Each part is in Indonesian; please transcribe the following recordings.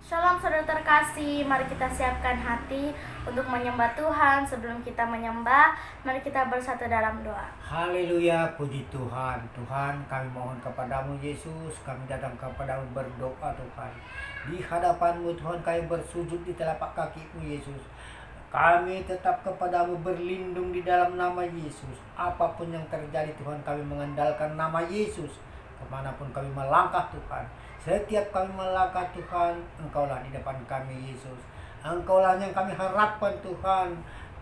Shalom saudara terkasih, mari kita siapkan hati untuk menyembah Tuhan. Sebelum kita menyembah, mari kita bersatu dalam doa. Haleluya, puji Tuhan. Tuhan, kami mohon kepadamu Yesus, kami datang kepadamu berdoa Tuhan. Di hadapanmu Tuhan, kami bersujud di telapak kakimu Yesus. Kami tetap kepadamu berlindung di dalam nama Yesus. Apapun yang terjadi Tuhan, kami mengandalkan nama Yesus. Kemanapun kami melangkah Tuhan, setiap kami melangkah Tuhan, Engkaulah di depan kami Yesus. Engkaulah yang kami harapkan Tuhan,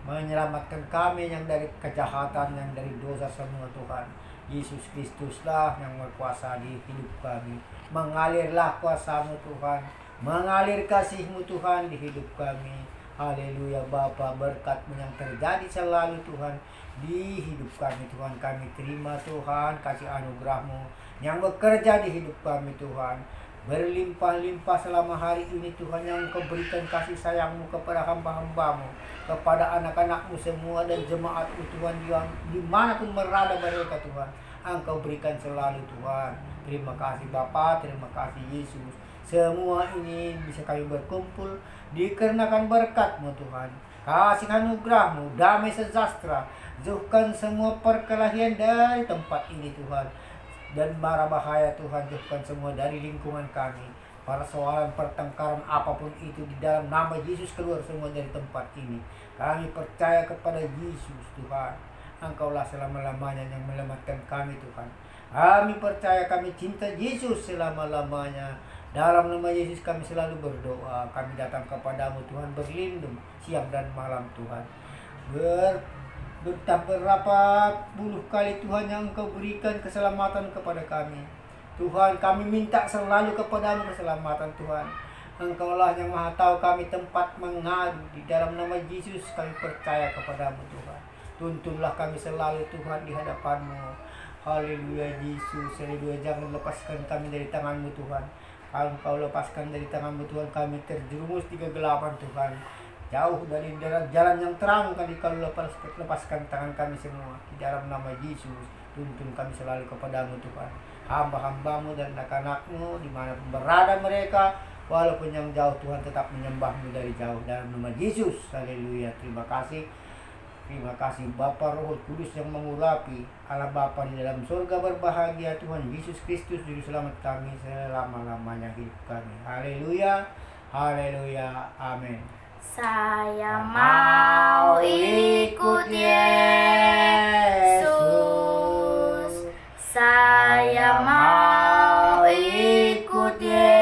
menyelamatkan kami yang dari kejahatan, yang dari dosa semua Tuhan. Yesus Kristuslah yang berkuasa di hidup kami. Mengalirlah kuasa-Mu Tuhan, mengalir kasih-Mu Tuhan di hidup kami. Haleluya Bapa, berkat-Mu yang terjadi selalu Tuhan di hidup kami Tuhan. Kami terima Tuhan kasih anugerah-Mu yang bekerja di hidup kami Tuhan. Berlimpah-limpah selama hari ini Tuhan, yang Engkau berikan kasih sayang-Mu kepada hamba-hamba-Mu, kepada anak-anak-Mu semua dan jemaat-Mu Tuhan, yang dimanapun berada mereka Tuhan, Engkau berikan selalu Tuhan. Terima kasih Bapa, terima kasih Yesus. Semua ini bisa kami berkumpul dikarenakan berkat-Mu Tuhan. Kasih anugerah-Mu, damai sejahtera, jauhkan semua perkelahian dari tempat ini Tuhan. Dan mara bahaya Tuhan, jauhkan semua dari lingkungan kami. Persoalan pertengkaran apapun itu di dalam nama Yesus keluar semua dari tempat ini. Kami percaya kepada Yesus Tuhan. Engkaulah selama-lamanya yang menyelamatkan kami Tuhan. Kami percaya, kami cinta Yesus selama-lamanya. Dalam nama Yesus kami selalu berdoa. Kami datang kepadamu Tuhan, berlindung siang dan malam Tuhan. Betapa berapa puluh kali Tuhan yang Engkau berikan keselamatan kepada kami. Tuhan, kami minta selalu kepadamu keselamatan Tuhan. Engkaulah yang Maha Tahu kami tempat mengadu. Di dalam nama Yesus kami percaya kepadamu Tuhan. Tuntunlah kami selalu Tuhan di hadapanmu. Haleluya Yesus, haleluya. Jangan lepaskan kami dari tanganmu Tuhan. Kalau Engkau lepaskan dari tanganmu Tuhan, kami terjerumus di kegelapan Tuhan. Jauh dari jalan yang terang, kali kalau lepaskan tangan kami semua. Di dalam nama Yesus, tuntun kami selalu kepadamu Tuhan. Hamba-hambamu dan anak-anakmu dimanapun berada mereka, walaupun yang jauh Tuhan, tetap menyembahmu dari jauh. Dalam nama Yesus, haleluya. Terima kasih. Terima kasih Bapa, Roh Kudus yang mengurapi. Allah Bapa di dalam surga berbahagia, Tuhan Yesus Kristus juru selamat kami selama-lamanya hidup kami. Haleluya, haleluya, amin. Saya mau ikut Yesus. Saya mau ikut Yesus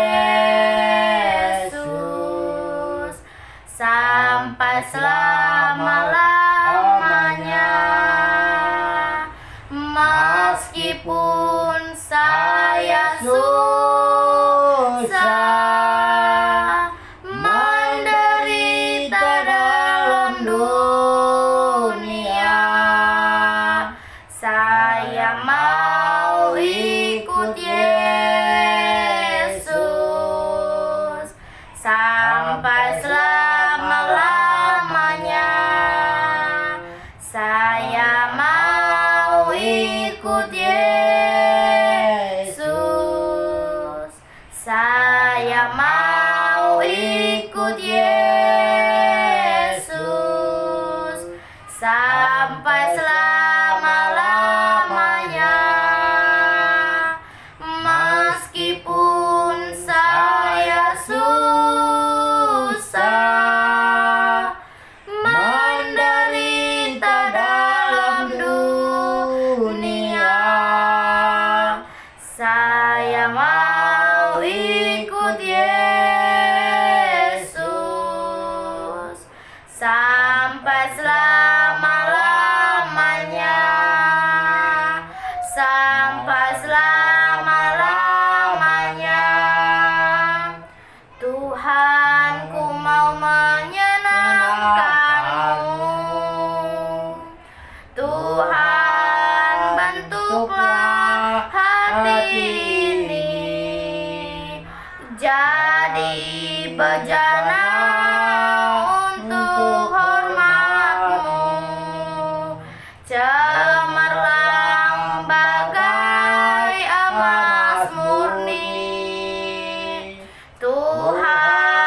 sampai selama-lamanya. Meskipun saya susah menderita dalam dunia, saya mau ikut Yesus sampai selama-lamanya. Saya mau ikut Yesus. Saya mau ikut Yesus sampai selama-lamanya. Meskipun saya susah menderita dalam dunia, saya mau ikut Yesus sampai selama-lamanya. Sampai selama-lamanya. Tuhan, ku mau menyenangkanmu. Tuhan, bentuklah hati ini jadi bejana untuk hormat-Mu. Cemerlang bagai emas murni. Tuhan,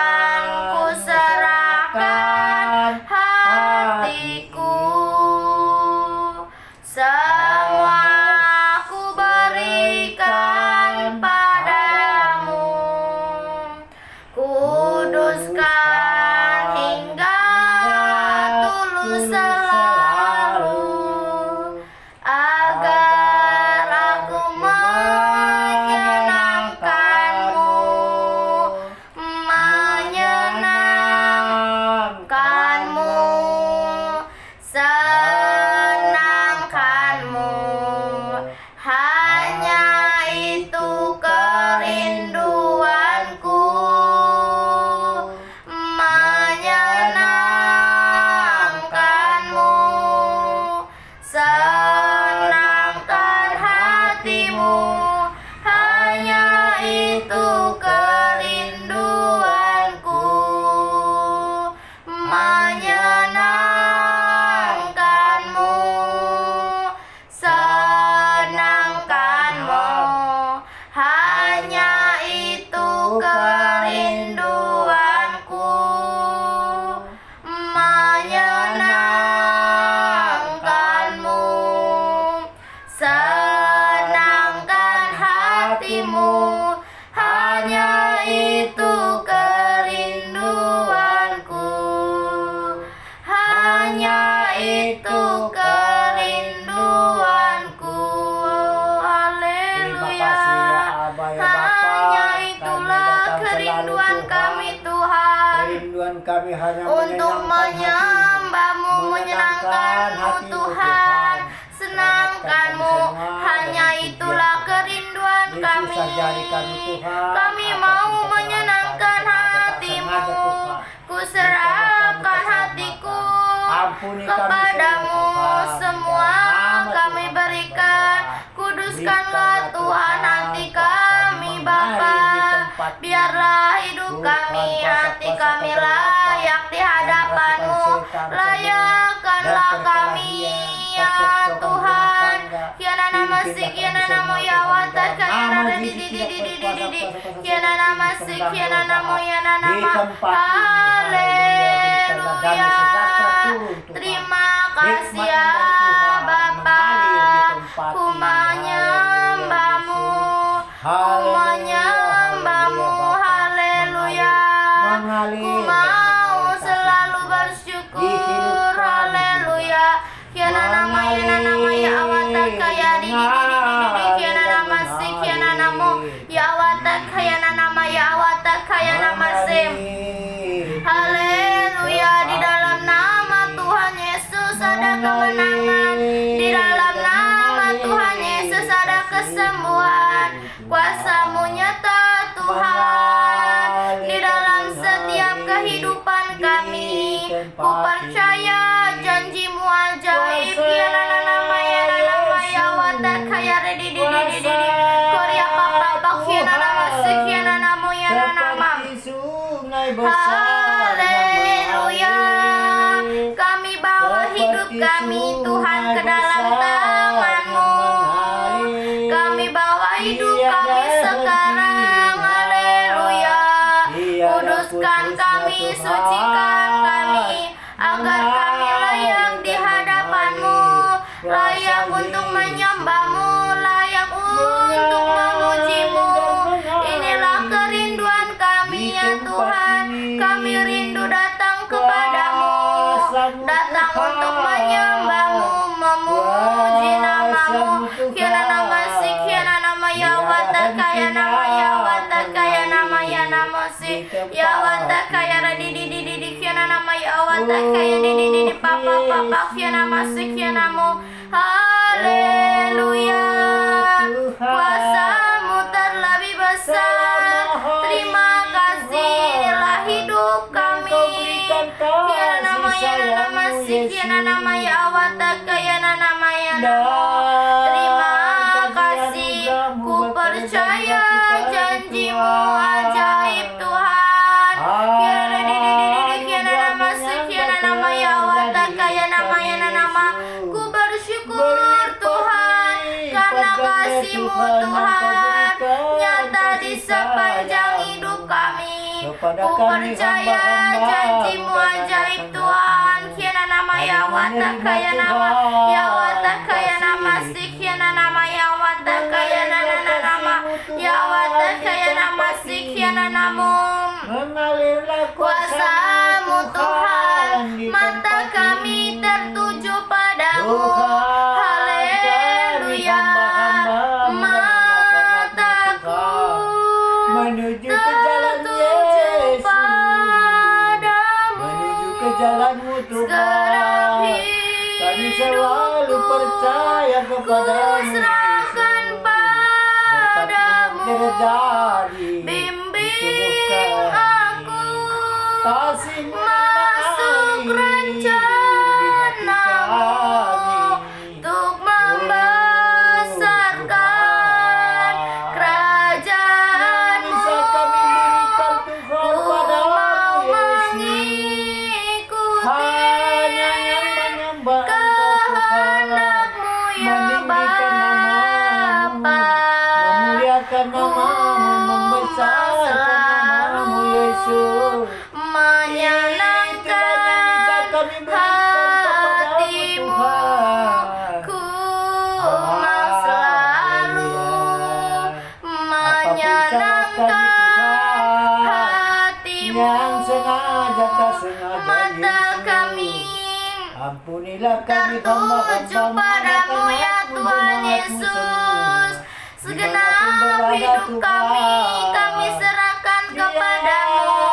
kami Tuhan, Kerinduan kami hanya untuk menyembah-Mu, menyenangkan-Mu Tuhan. Senangkan-Mu, hanya itulah kerinduan kami. Kami mau menyenangkan hati-Mu. Ku serahkan hatiku kepadamu, semua kami berikan. Kuduskanlah Tuhan hati kami Bapa. Biarlah hidup kami, hati kami layak di hadapan-Mu. Layakkanlah kami ya Tuhan. Kiana nama si, kiana namo ya wata, kiana di kiana nama si, kiana namo ya nama. Haleluya. Terima kasih ya Bapa. Ku menyembah-Mu, ku menyembah-Mu. Haleluya. Ku mau selalu bersyukur. Haleluya. Kiana nama ya awata kaya di kiana nama si, kiana namo ya awata kaya nama ya awata kaya nama sim. Haleluya. Di dalam nama Tuhan Yesus ada kemenangan. Di dalam nama Tuhan Yesus ada kesembuhan. Kuasa-Mu nyata Tuhan di dalam setiap kehidupan kami. Ku percaya janji-Mu ajaib. Kiana nama ya wata kaya di Korea papa kiana nama si, kiana namo ya nama. Haleluya. Kami bawa hidup kami Tuhan ke dalam tangan-Mu. Kami bawa hidup kami sekarang. Haleluya. Kuduskan kami, sucikan kami, agar kami layak di hadapan-Mu, layak untuk menyembah-Mu, layak untuk memuji-Mu. Inilah kerinduan kami ya Tuhan. Kami rindu datang kepadamu, datang untuk menyembah-Mu, memuji nama-Mu. Kiana nama si, kiana nama ya wata kaya nama ya wata kaya nama ya nama si, ya wata kaya di kiana nama ya wata kaya di papa kiana nama si, kiana mu. Haleluya. Kuasa-Mu terlebih besar. Terima kasih, inilah hidup kami. Kiana nama ya nama si, kiana nama ya awata kaya nama ya nama. Terima kasih, ku percaya janji-Mu ajaib Tuhan. Kiana kiana nama si, kiana nama ya awata kaya nama ya nama. Ku bersyukur Tuhan karena kasih-Mu Tuhan nyata di sepanjang hidup kami. Ku percaya janji-Mu ajaib Tuhan. Kiana nama ya wata kaya nama ya wata kaya nama si, kiana nama ya wata kaya nama ya wata kaya nama si, kiana namun. Kuasa-Mu Tuhan, mata kami tertuju padamu. Haleluya. Mataku menuju ke jalan tertuju Yesus, padamu. menuju ke jalan-Mu Segenap Tuhan. Kami selalu percaya ku kepadamu serahkan padamu. terjadi. Bimbing aku Kasih masuk rencana-Mu untuk membesarkan kerajaan-Mu. bisa kami berikan Tuhan Ku padamu mau Yesus. mengikuti Hanya yang menyembah Engkau Tuhan, kehendak-Mu ya meninggikan nama-Mu, Bapa. memuliakan nama-Mu, membesarkan nama-Mu Yesus. Menyenangkan hati-Mu. Ku mau selalu menyenangkan hati-Mu. Yang sengaja tak sengaja Mata Yesus, kami ampunilah kami tertuju padamu ya Tuhan Yesus. Segenap hidup kami serahkan kepadamu.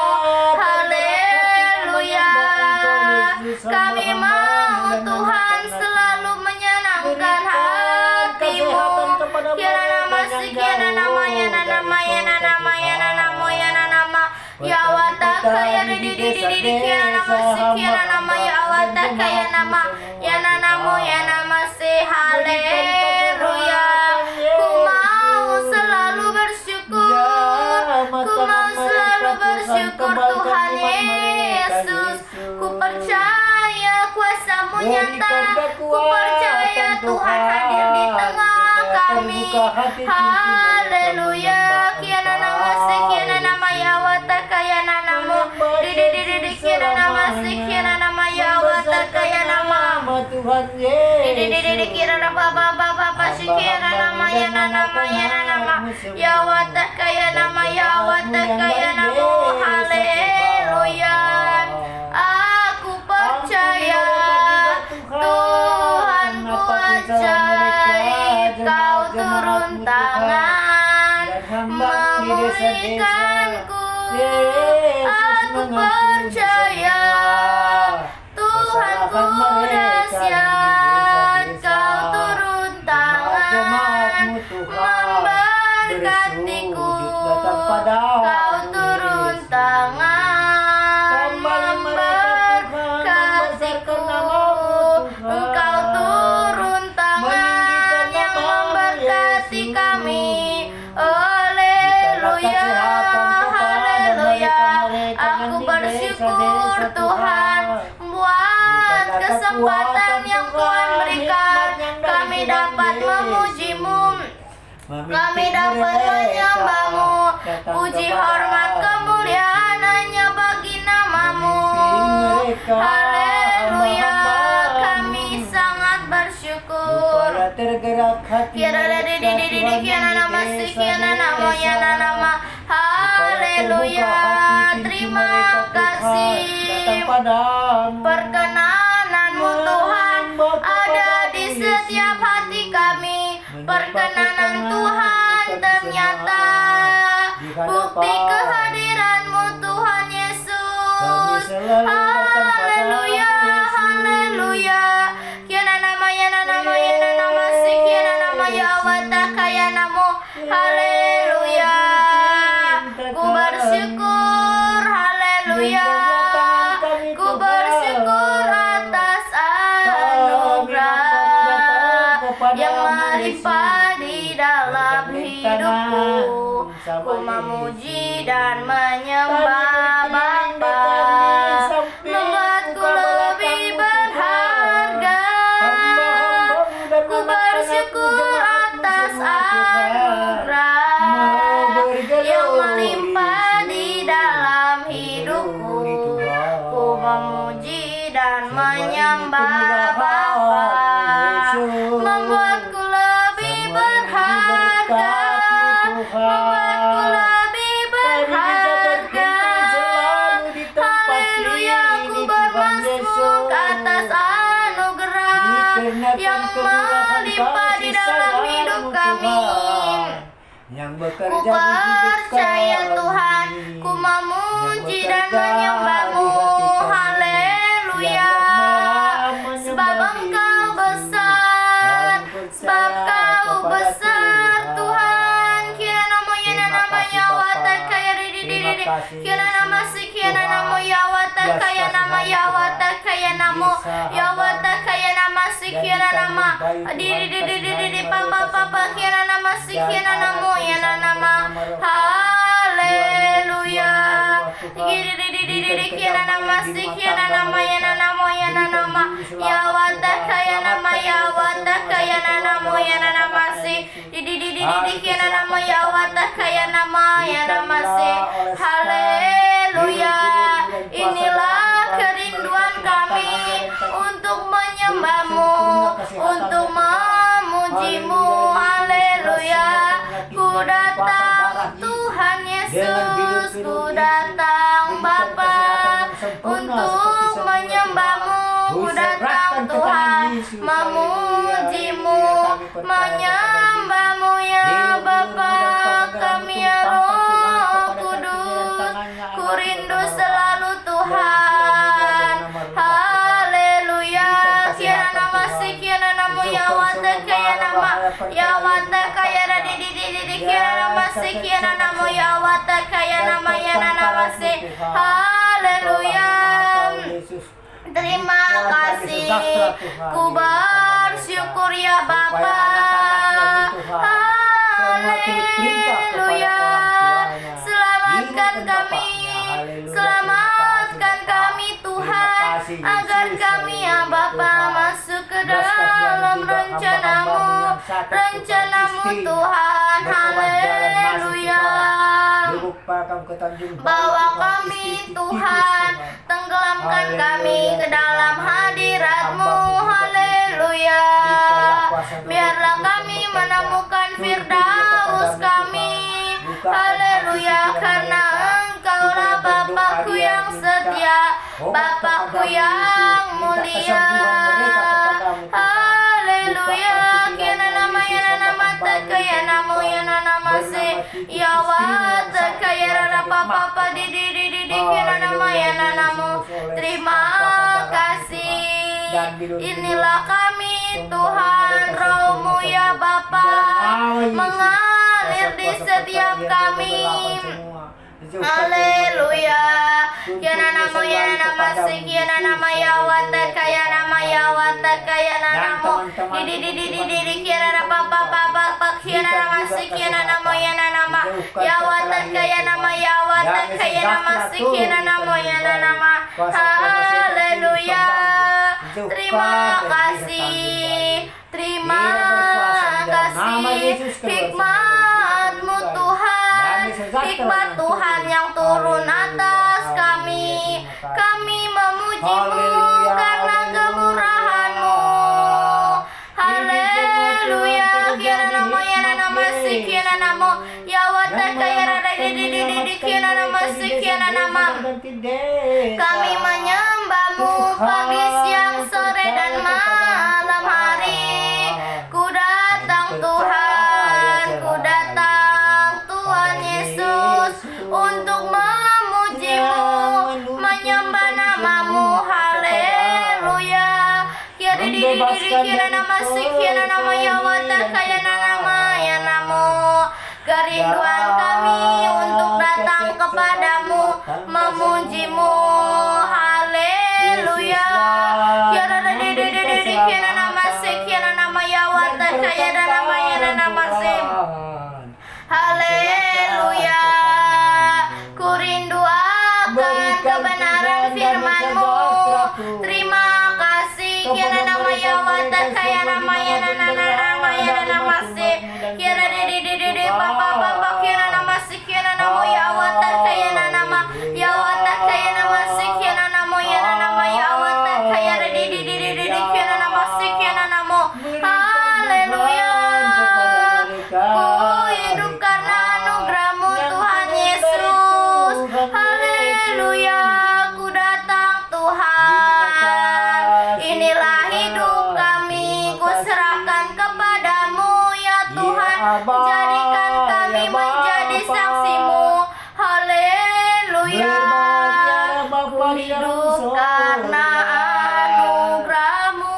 kaya di kira nama sekira nama ya Allah kaya nama ya namo ya nama se haleluya. Ku mau selalu bersyukur, ku mau selalu bersyukur Tuhan Yesus. Ku percaya kuasa-Mu nyata, ku percaya Tuhan hadir di tengah kami. Haleluya. Kiana nama se kiana nama ya wata kaya namo di kiana nama se kiana nama ya wata kaya nama Tuhan Yesus. di kira nama si kiana nama ya nama ya wata kaya nama ya wata kaya namo. Haleluya. Aku percaya Tuhan ku ajaib, Kau turun tangan memulihkanku. Aku percaya Tuhan ku dahsyat, Kau turun tangan memberkatiku. Kau turun tangan memberkatiku. Engkau turun tangan yang memberkati kami. Haleluya, haleluya. Aku bersyukur Tuhan buat kesempatan yang Tuhan berikan. Kami dapat memuji-Mu, kami dapat menyembah-Mu. Puji hormat kemuliaan hanya bagi nama-Mu. Haleluya, kami sangat bersyukur. Tergerak hati Kiana nama si kiana nama ya nama. Haleluya, terima kasih. Perkenanan-Mu Tuhan ada di setiap hati kami. Perkenanan Tuhan ternyata bukti kehadiran-Mu Tuhan Yesus. Haleluya, haleluya. Kiana nama ya nama si kiana nama ya wata kaya namo. Haleluya. Ku bersyukur, haleluya. Ku bersyukur atas anugerah yang melimpah di dalam hidupku. Ku memuji dan menyembah Bapa, membuatku lebih berharga. Ku bersyukur atas anugerah yang melimpah di dalam hidupku. Ku memuji dan menyembah Bapa, membuatku lebih berharga, membuatku lebih berharga. Haleluya, ku bermasmur atas anugerah yang melimpah di dalam hidup kami. Ku percaya Tuhan, ku memuji dan menyembah-Mu. Haleluya. Sebab Engkau besar, sebab Kau besar Tuhan. Kiana namo ya nama ya wata kaya di kiana nama si kiana namo ya wata kaya nama ya wata kaya namo ya wata kaya nama si kiana nama di papa kiana nama si kiana namo ya nama. Haleluya. Di kiana nama si kiana nama ya nama ya wata kaya nama ya wata kaya namo ya nama si di kiana nama ya wata kaya nama ya nama si. Haleluya. Inilah kerinduan kami untuk menyembah-Mu, untuk memuji-Mu. Haleluya. Ku datang Tuhan Yesus, ku datang Bapa untuk menyembah-Mu. Ku datang Tuhan memuji-Mu, menyembah-Mu ya Bapa. Kami ya Roh Kudus, ku rindu selalu Tuhan. Haleluya. Kiana nama si kiana namo ya wata kaya nama ya wata kaya di kiana nama si kiana namo ya wata kaya nama ya nama si. sejahtera Tuhan. Ku bersyukur ya Bapa. Supaya anak-anaknya Tuhan semua turut perintah kepada Haleluya. orang tuanya. Selamatkan Hidup dan kami. bapaknya. Haleluya. Selamatkan Terima kasih, kami Tuhan, Terima kasih, Yesus. agar kami ya Haleluya, Bapa Tuhan. masuk ke Belas kasihan dalam juga rencanamu, hamba-hambamu yang sakit, rencanamu Tuhan, istri, Tuhan. bertobat jalan masuk, Haleluya. Tuhan. Lupakan ke Tanjung Balai, Bawa Tuhan, kami istri Tuhan, Titus, tenggelamkan Haleluya, kami ke dalam Tuhan. hadirat-Mu. Hamba-Mu juga, Haleluya. Berikanlah kuasa dan Biarlah roh kami Kudus menemukan bekerja. Firdaus Tuntun dia kami. kepadamu, Tuhan. Bukakan Haleluya, hati pikiran karena mereka, Engkaulah supaya berdoa Bapakku dia yang minta setia, obat Bapakku kepadamu, yang Yesus. Minta mulia. kesembuhan mereka kepadamu, Tuhan. Haleluya. Bukakan Kiana pikirannya, nama Yesus, yana nama hamba-Mu takaya ini, namo Tuhan. yana nama se Bernama Titus, ya wa istrinya yang takaya sakit, rara Tuhan, papa sakit papa mah, di Tuhan. kiana nama Haleluya, yana namo. Yesus, oleh Terima tanpa darahmu, kasih. Tuhan. Dan bilur-bilur Inilah kami kembali Tuhan, mereka Roh-Mu sempurna ya sembuh. Bapa, Di dalam nama Yesus, mengalir di kuasa-kuasa setiap perkelahian dan kami. kegelapan semua. Dijauhkan dari Haleluya. mereka, Kiana Tuhan. namo Tuntun yana dia nama selalu se kiana kepadamu, nama Yesus. ya wa Haleluya, takaya Tuhan. nama ya wa Haleluya. takaya Dan namo. teman-teman Di kiana nama papa papa kiana nama se kiana nama yana nama ya wa takaya nama ya wa takaya nama se kiana nama yana nama. Haleluya. Terima kasih. Terima kasih. Hikmat-Mu Tuhan, hikmat Tuhan yang turun atas kami. Kami memuji-Mu karena kemurahan-Mu. Haleluya. Kiana nama yana nama si kiana nama ya wa takaya rada di kiana nama si kiana nama. Kami menyembah-Mu pagi, siang, sore, dan malam hari. Ku datang Tuhan, ku datang Tuhan Yesus untuk memuji-Mu, menyembah nama-Mu. Haleluya. Kiana nama si kiana nama ya wa takaya nama ya namo. Kerinduan kami untuk datang kepadamu, memuji-Mu. Haleluya. Kiana nama se kiana nama ya wa takaya nama ya nama se. Haleluya. Ku rindu akan kebenaran firman-Mu. Terima kasih. Kiana nama ya wa takaya nama ya nama ya nama se. Kiana papa papa kiana nama si kiana nama ya wa takaya nama ya wa takaya nama si kiana nama ya nama ya wa takaya kiana nama si kiana nama. Haleluya. Ku hidup karena anugerah-Mu Tuhan Yesus. Haleluya. Ku datang Tuhan. Inilah hidup kami, ku serahkan kepadamu ya Tuhan. Jadikan kami menjadi saksi-Mu. Haleluya. Ku hidup karena anugerah-Mu.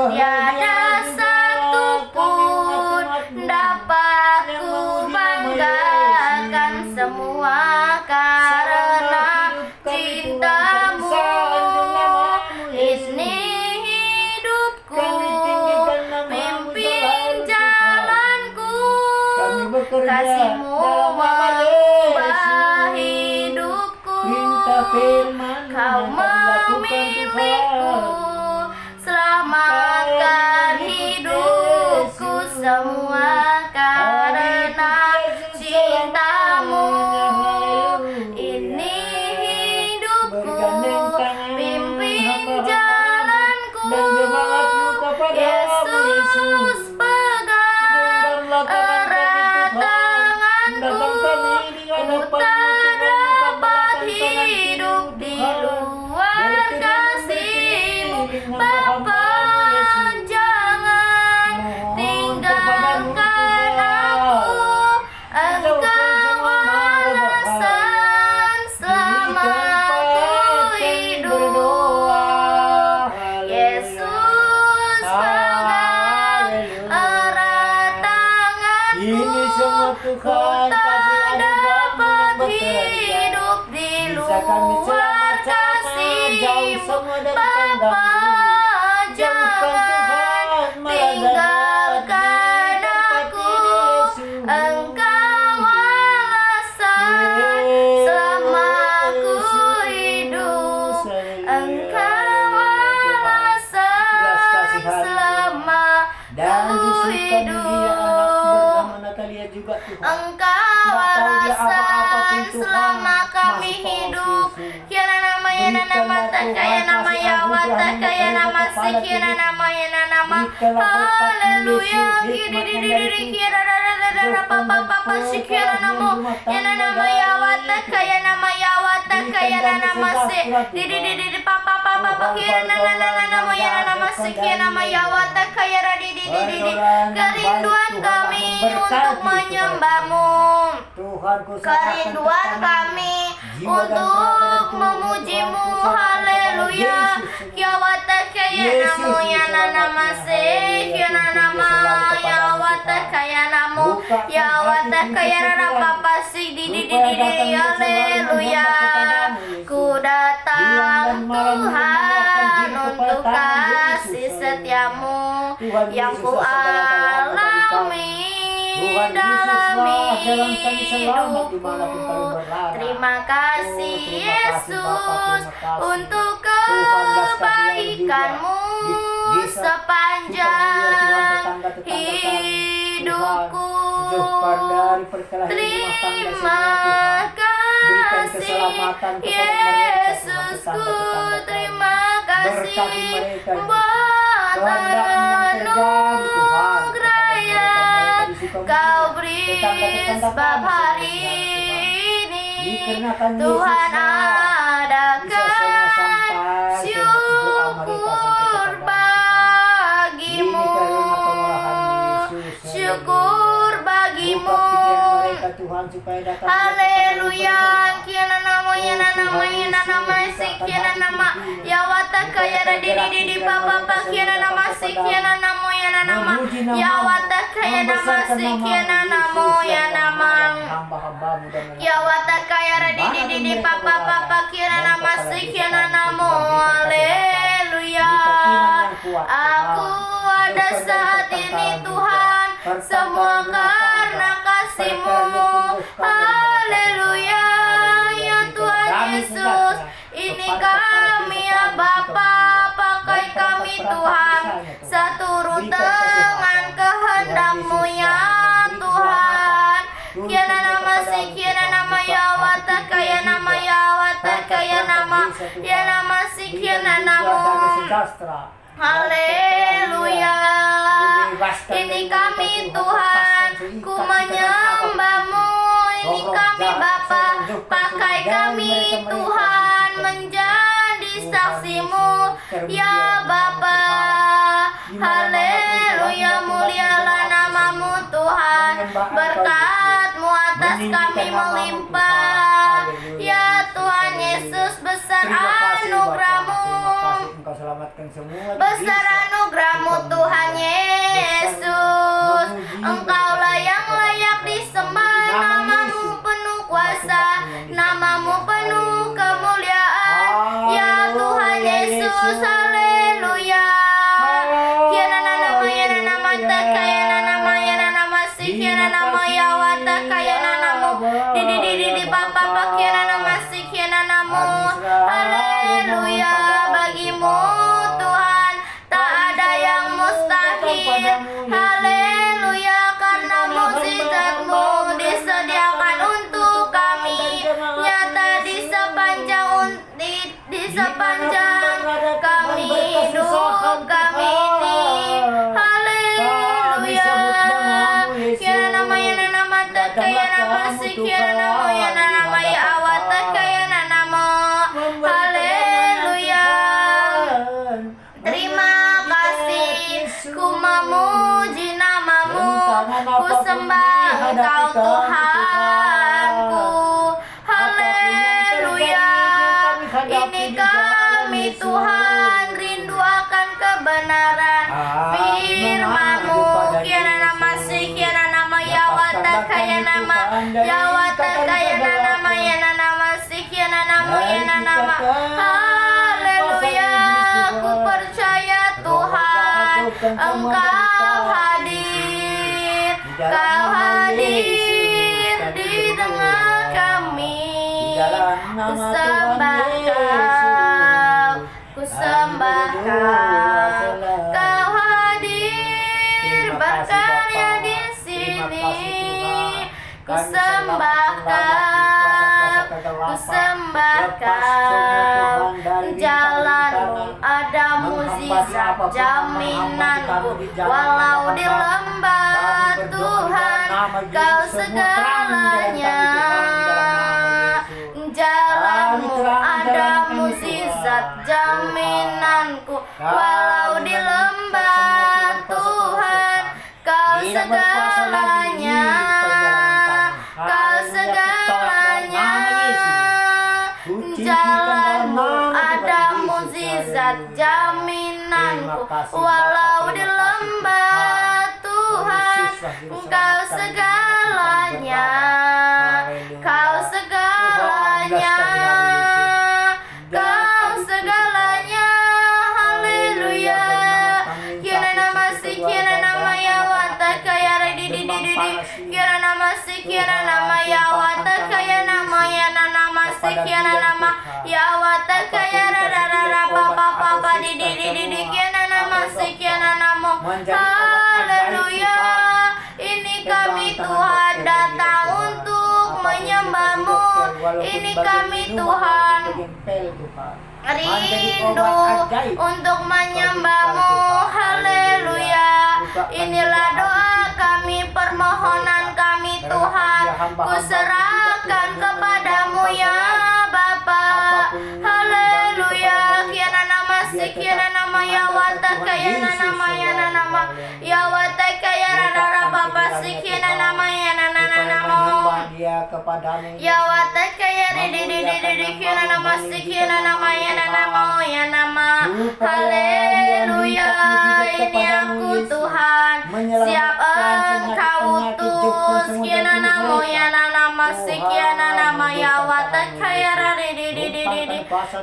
Tiada satu pun dapat ku banggakan, semua karena cinta-Mu. Ini hidupku, pimpin jalanku. Kasih-Mu mengubah hidupku. Kau memilihku, selamatkan hidupku semua karena cinta-Mu. Ini hidupku, pimpin jalanku. Yesus pegang erat tanganku. Ku tak dapat hidup di luar kasih-Mu. Bapa, jangan tinggalkan aku. Engkau alasan selama ku hidup. Yesus pegang erat tanganku. Ini semua Ku Tuhan tak dapat hidup di Bisa kami luar selamatkan jauh kasih-Mu. semua dari Bapa, hidup. Natalia juga Tuhan. Engkau Nggak tahu dia apa-apa pun, alasan Tuhan. selama kami Masih hidup. kau, Yesus. Kiana nama yana nama takaya nama yawata kaya nama sikiana nama yana nama. Haleluya. Kiri kiana rara papa papa sikiana nama yana nama yawata kaya nama yawata kaya nama se. Di papa papa kiana nama yana nama sikiana nama yawata kaya di. Kerinduan kami untuk menyembahmu. Tuhanku, Kerinduan kami untuk memujimu. Haleluya. Yawata kaya namu yana nama se. Yana nama yawata kaya namu. Yawata kaya rara papa si di. Haleluya. Ku datang Tuhan untuk kasih setiamu yang ku alami dalam hidupku. Terima kasih Yesus untuk kebaikanmu sepanjang hidupku. Terima kasih Yesusku. Terima kasih buat anugerah yang Kau beri sebab hari ini Tuhan adakan syukur bagimu. Syukur bagimu. Haleluya. Kiana nama yana sikiana nama yawata kaya di papa kiana nama sikiana nama yana nama yawata kaya nama sikiana nama yana nama yawata kaya di papa kiana nama sikiana nama. Haleluya. Aku ada saat ini Tuhan semua karena kasih-Mu. Haleluya. Ya Tuhan Yesus, ini kami ya Bapa, pakai kami Tuhan seturut dengan kehendak-Mu ya Tuhan. Kiana nama si kiana nama yawata kaya nama yawata kaya nama ya nama si kiana nama. Haleluya. Ini kami Tuhan, ku menyembah-Mu. Ini kami Bapa, pakai kami Tuhan menjadi saksi-Mu ya Bapa. Haleluya. Mulialah nama-Mu Tuhan, berkat-Mu atas kami melimpah ya Tuhan Yesus. Besar anugerah-Mu, besar anugerah-Mu Tuhan Yesus. Engkaulah yang layak disembah. Nama-Mu penuh kuasa, nama-Mu penuh kemuliaan ya Tuhan Yesus. Haleluya. Kiana nama yana nama takaya nama yana nama sikiana nama yawata kaya nama di papa kiana nama sikiana nama. Haleluya. Bagimu Tuhan tak ada yang mustahil. Haleluya. Karena mukjizat-Mu disediakan untuk kami nyata di sepanjang kami hidup kami ini. Haleluya. Kiana nama yana nama takaya nama sikiana nama yana nama yawata kaya nama. Haleluya. Terima kasih, ku memuji nama-Mu, ku sembah Engkau Tuhanku. Haleluya. Ini kami Tuhan, rindu akan kebenaran firman-Mu. Kiana nama sikiana nama yawata kaya nama yawata kaya nama yana nama sikiana nama yana nama. Haleluya. Ku percaya Tuhan, Engkau hadir, Kau hadir di tengah kami. Ku sembah Kau, ku sembah Kau, Kau hadir berkarya ku sembahkan, ku sembahkan. Jalanmu ada mukjizat jaminanku, walau di lembah Tuhan kau segalanya. Jalanmu ada mukjizat jaminanku, walau di lembah Tuhan kau segalanya. Kau segalanya. Jalanmu ada mukjizat jaminanku, walau di lembah Tuhan kau segalanya. Kau segalanya. Kau segalanya. Haleluya. Kira nama si kira nama ya wata kaya di kira nama si kira nama ya wata kaya nama ya nama si kira nama ya wata kaya rara papa di kira nama si kira nama. Haleluya. Ini kami Tuhan datang untuk menyembah-Mu. Ini kami Tuhan rindu untuk menyembah-Mu. Haleluya. Inilah doa kami, permohonan kami Tuhan. Ku serahkan kepadamu ya Bapa. Haleluya. Kiana nama si kiana nama ya wata kaya nama ya nama ya wata kaya rara Bapa si kiana nama ya nama ya wata kaya di kiana nama si kiana nama ya nama. Haleluya. Ini aku Tuhan, siap Engkau utus. Kiana nama ya nama si kiana nama ya wata kaya di.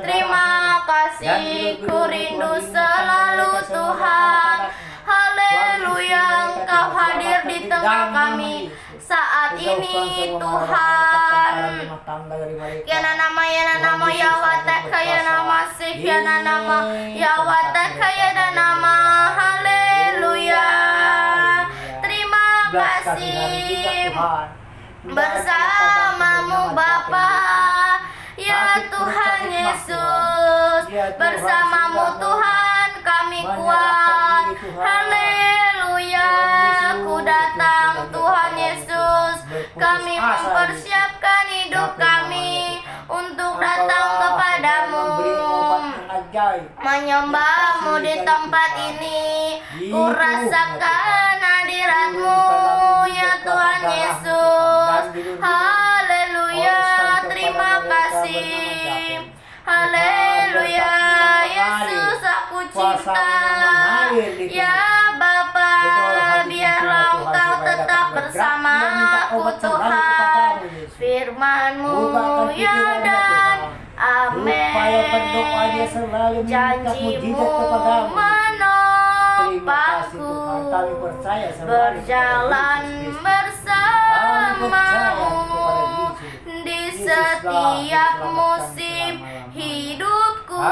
Terima kasih, ku rindu selalu Tuhan. Haleluya. Engkau hadir di tengah kami saat ini Tuhan. Kiana nama ya wata kaya nama si kiana nama ya wata kaya nama. Haleluya. Terima kasih. Bersamamu Bapa ya Tuhan Yesus. Bersamamu Tuhan kami kuat. Haleluya. Ku datang Tuhan Yesus. Kami mempersiapkan hidup kami untuk datang kepadamu, menyembah-Mu di tempat ini. Ku rasakan hadirat-Mu ya Tuhan Yesus. Haleluya. Terima kasih. Haleluya. Yesus aku cinta ya Bapa. Biarlah Engkau tetap bersama aku Tuhan. Firman-Mu ya dan amin. Janji-Mu menopangku, berjalan bersama-Mu di setiap musim hidupku.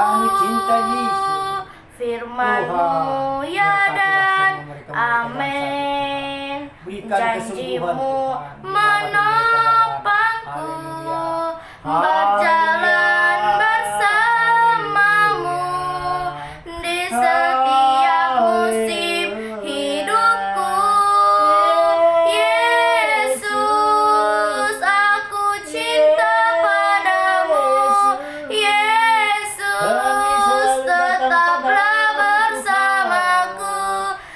Firman-Mu ya dan amin. Janji-Mu menopangku, berjalan bersama-Mu di setiap musim hidupku. Yesus, aku cinta padamu. Yesus, tetaplah bersamaku.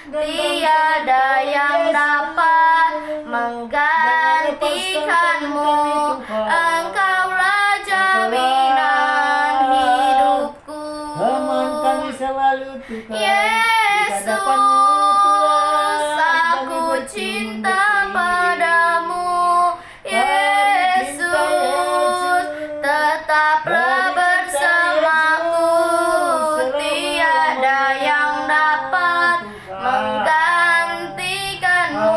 Tiada yang dapat menggantikanmu. Engkaulah jaminan hidupku. Yesus, aku cinta padamu. Yesus, tetaplah bersamaku. Tiada yang dapat menggantikanmu.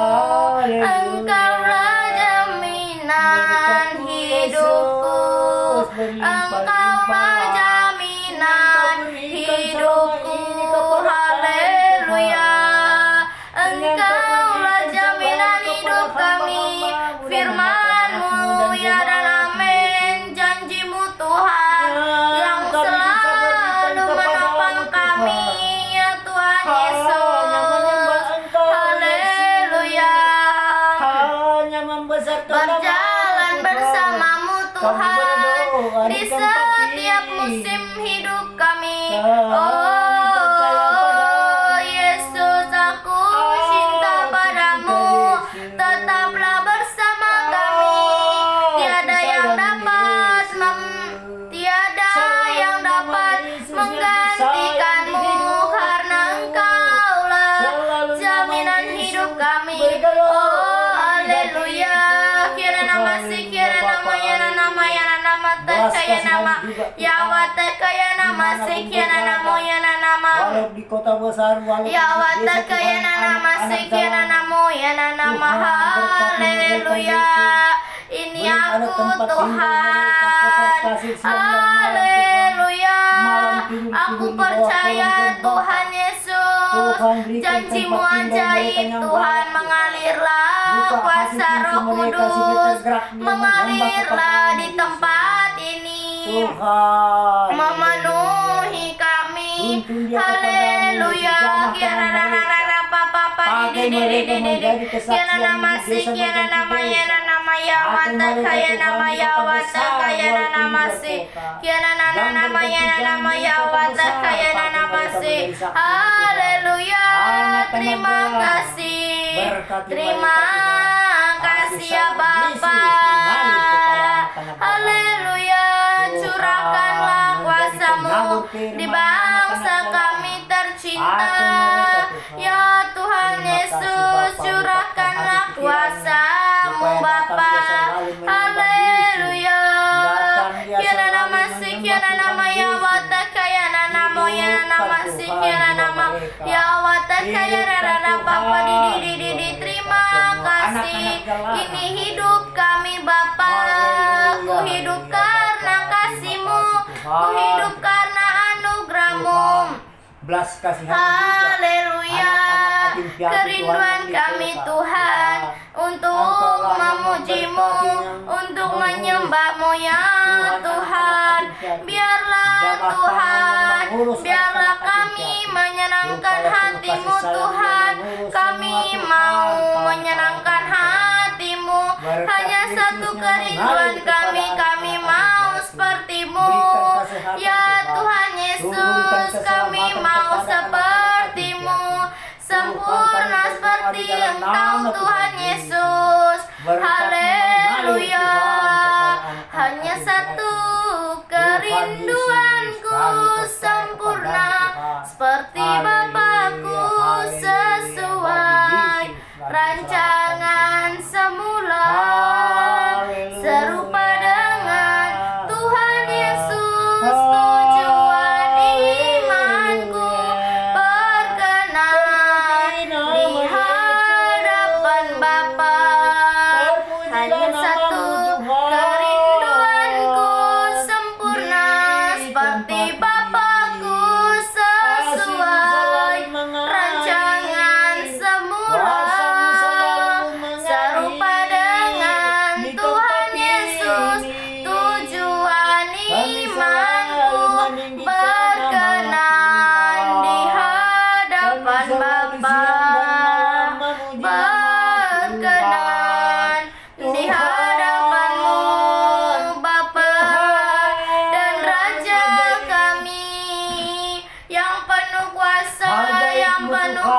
Engkaulah jaminan hidupku. Engkaulah jaminan hidupku. Haleluya. Engkaulah jaminan hidup kami. Firman musim hidup kami. Kami percaya Oh Yesus, aku cinta padamu, tetaplah bersama kami. Tiada yang dapat tiada yang dapat menggantikanmu, karena Engkaulah jaminan hidup kami. Oh haleluya. Kira nama si kira nama ya nama ya nama kaya nama ya wata kaya nama si kira nama ya nama walau di kota besar, walau ya wata kaya nama si kira nama ya nama. Haleluya. Ini aku Tuhan. Haleluya. Aku percaya Tuhan Yesus, janjimu ajaib Tuhan. Mengalirlah kuasa Roh Kudus, mengalirlah di tempat ini, Tuhan memenuhi kami. Haleluya. Kira papa kira nama si kira nama ya nama ya wata kaya nama ya wata kaya nama si kira nama ya nama ya wata kaya nama si. Haleluya. Terima kasih, terima kasih ya Bapa. Haleluya. Curahkanlah kuasamu di bangsa kami tercinta. Ya Tuhan Yesus, curahkanlah kuasamu Bapa. Haleluya. Kira nama si kira nama ya wata kaya nama ya nama si kira nama ya wata kaya rara Bapa di terima kasih. Ini hidup kami Bapa. Ku hidup karena kasih-Mu, ku hidup karena anugerah-Mu. belas kasihan Haleluya. Kerinduan kami Tuhan untuk memuji-Mu, untuk menyembah-Mu ya Tuhan. Biarlah Tuhan, biarlah kami menyenangkan hati-Mu Tuhan. Kami mau menyenangkan hati-Mu. Hanya satu kerinduan kami mau seperti-Mu. Ya Tuhan Yesus, kami mau seperti-Mu, sempurna seperti Engkau Tuhan Yesus. Haleluya. Hanya satu kerinduanku, sempurna seperti Bapakku, sesuai rancangan semula, serupa dengan Tuhan Yesus. Tujuan imanku berkenan di hadapan Bapa. Hanya satu kerinduanku, sempurna seperti Bapakku, sesuai rancangan semula, serupa dengan Tuhan Yesus. Tujuan imanku berkenan di hadapan Bapa, berkenan di hadapan-Mu Bapa dan Raja kami yang penuh kuasa, yang penuh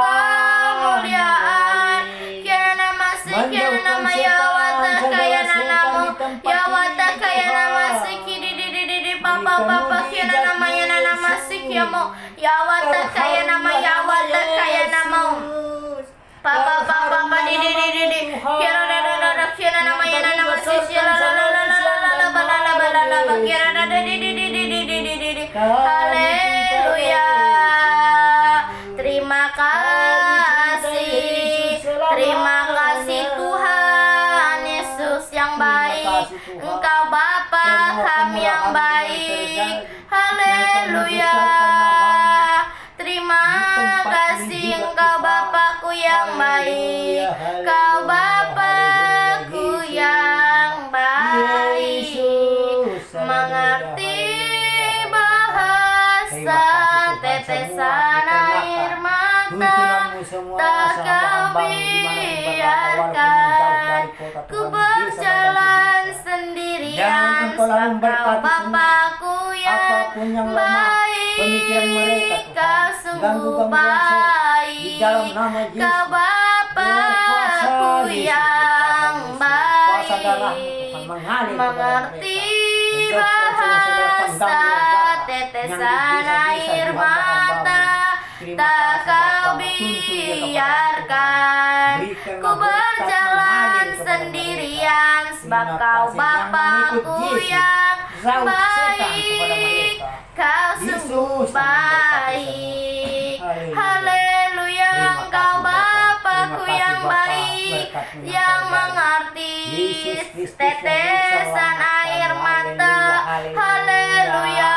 kemuliaan. Kira nama si kira nama ya wata kaya namamu ya wata kaya nama si kiri di papa kira nama ya nama si kiamu ya wata kaya nama ya wata kaya namamu papa di kira kira nama ya nama si kira kira di haleluya. Terima kasih Tuhan Yesus yang baik. Engkau Bapa kami yang baik. Haleluya. Terima kasih Engkau Bapakku yang baik. Kau Bapakku yang baik, mengerti bahasa tetesan air mata. Tak Kau biarkan ku berjalan sendirian, sebab Kau Bapakku yang umatmu yang lemah, pemikiran mereka Kau Tuhan, sungguh gangguan di dalam baik, nama Yesus. Kau Bapakku yang Kuasa darah baik, Tuhan mengalir kepada mengerti mereka. bahasa tetesan air mata, tak Kau biarkan ku berjalan sendirian, sebab Kau Bapakku yang baik, Kau sungguh baik. Haleluya, Engkau Bapakku yang baik, yang mengerti tetesan air mata. Haleluya.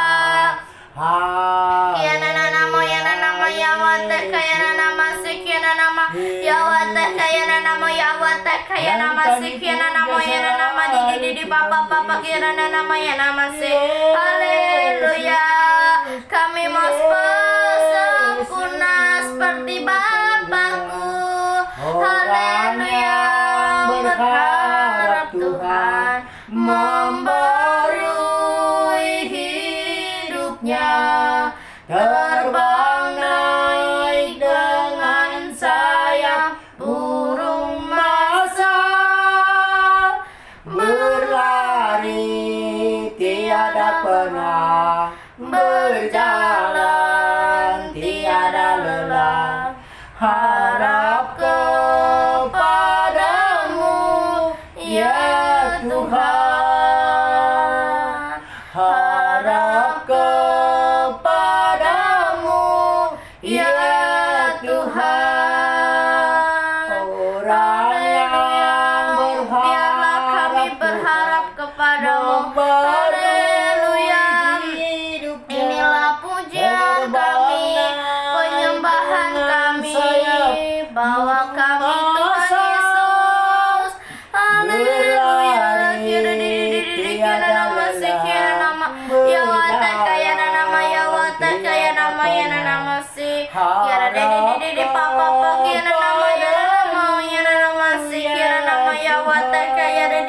Kiana nama yana nama yawate kayana nama sikiana nama yawate kayana nama yawate kayana nama sikiana nama yana nama di papa kiana nama yana nama si. Haleluya. Kami mau sempurna seperti Bapakku. Haleluya. Berharap Tuhan membarui hidupnya, terbang naik dengan sayap burung masa, berlari tiada pernah, berjalan tiada lelah, harap kepadamu ya Tuhan, harap kepadamu ya Tuhan. Orang yang biarlah kami berharap kepadamu. Haleluya. Inilah pujian kami, penyembahan kami, bahwa kami Tuhan Yesus. Haleluya. Kira nama sikira nama yawata kaya nama yawata kaya nama yana nama si kira de papa kira nama yana nama si kira nama yawata kaya de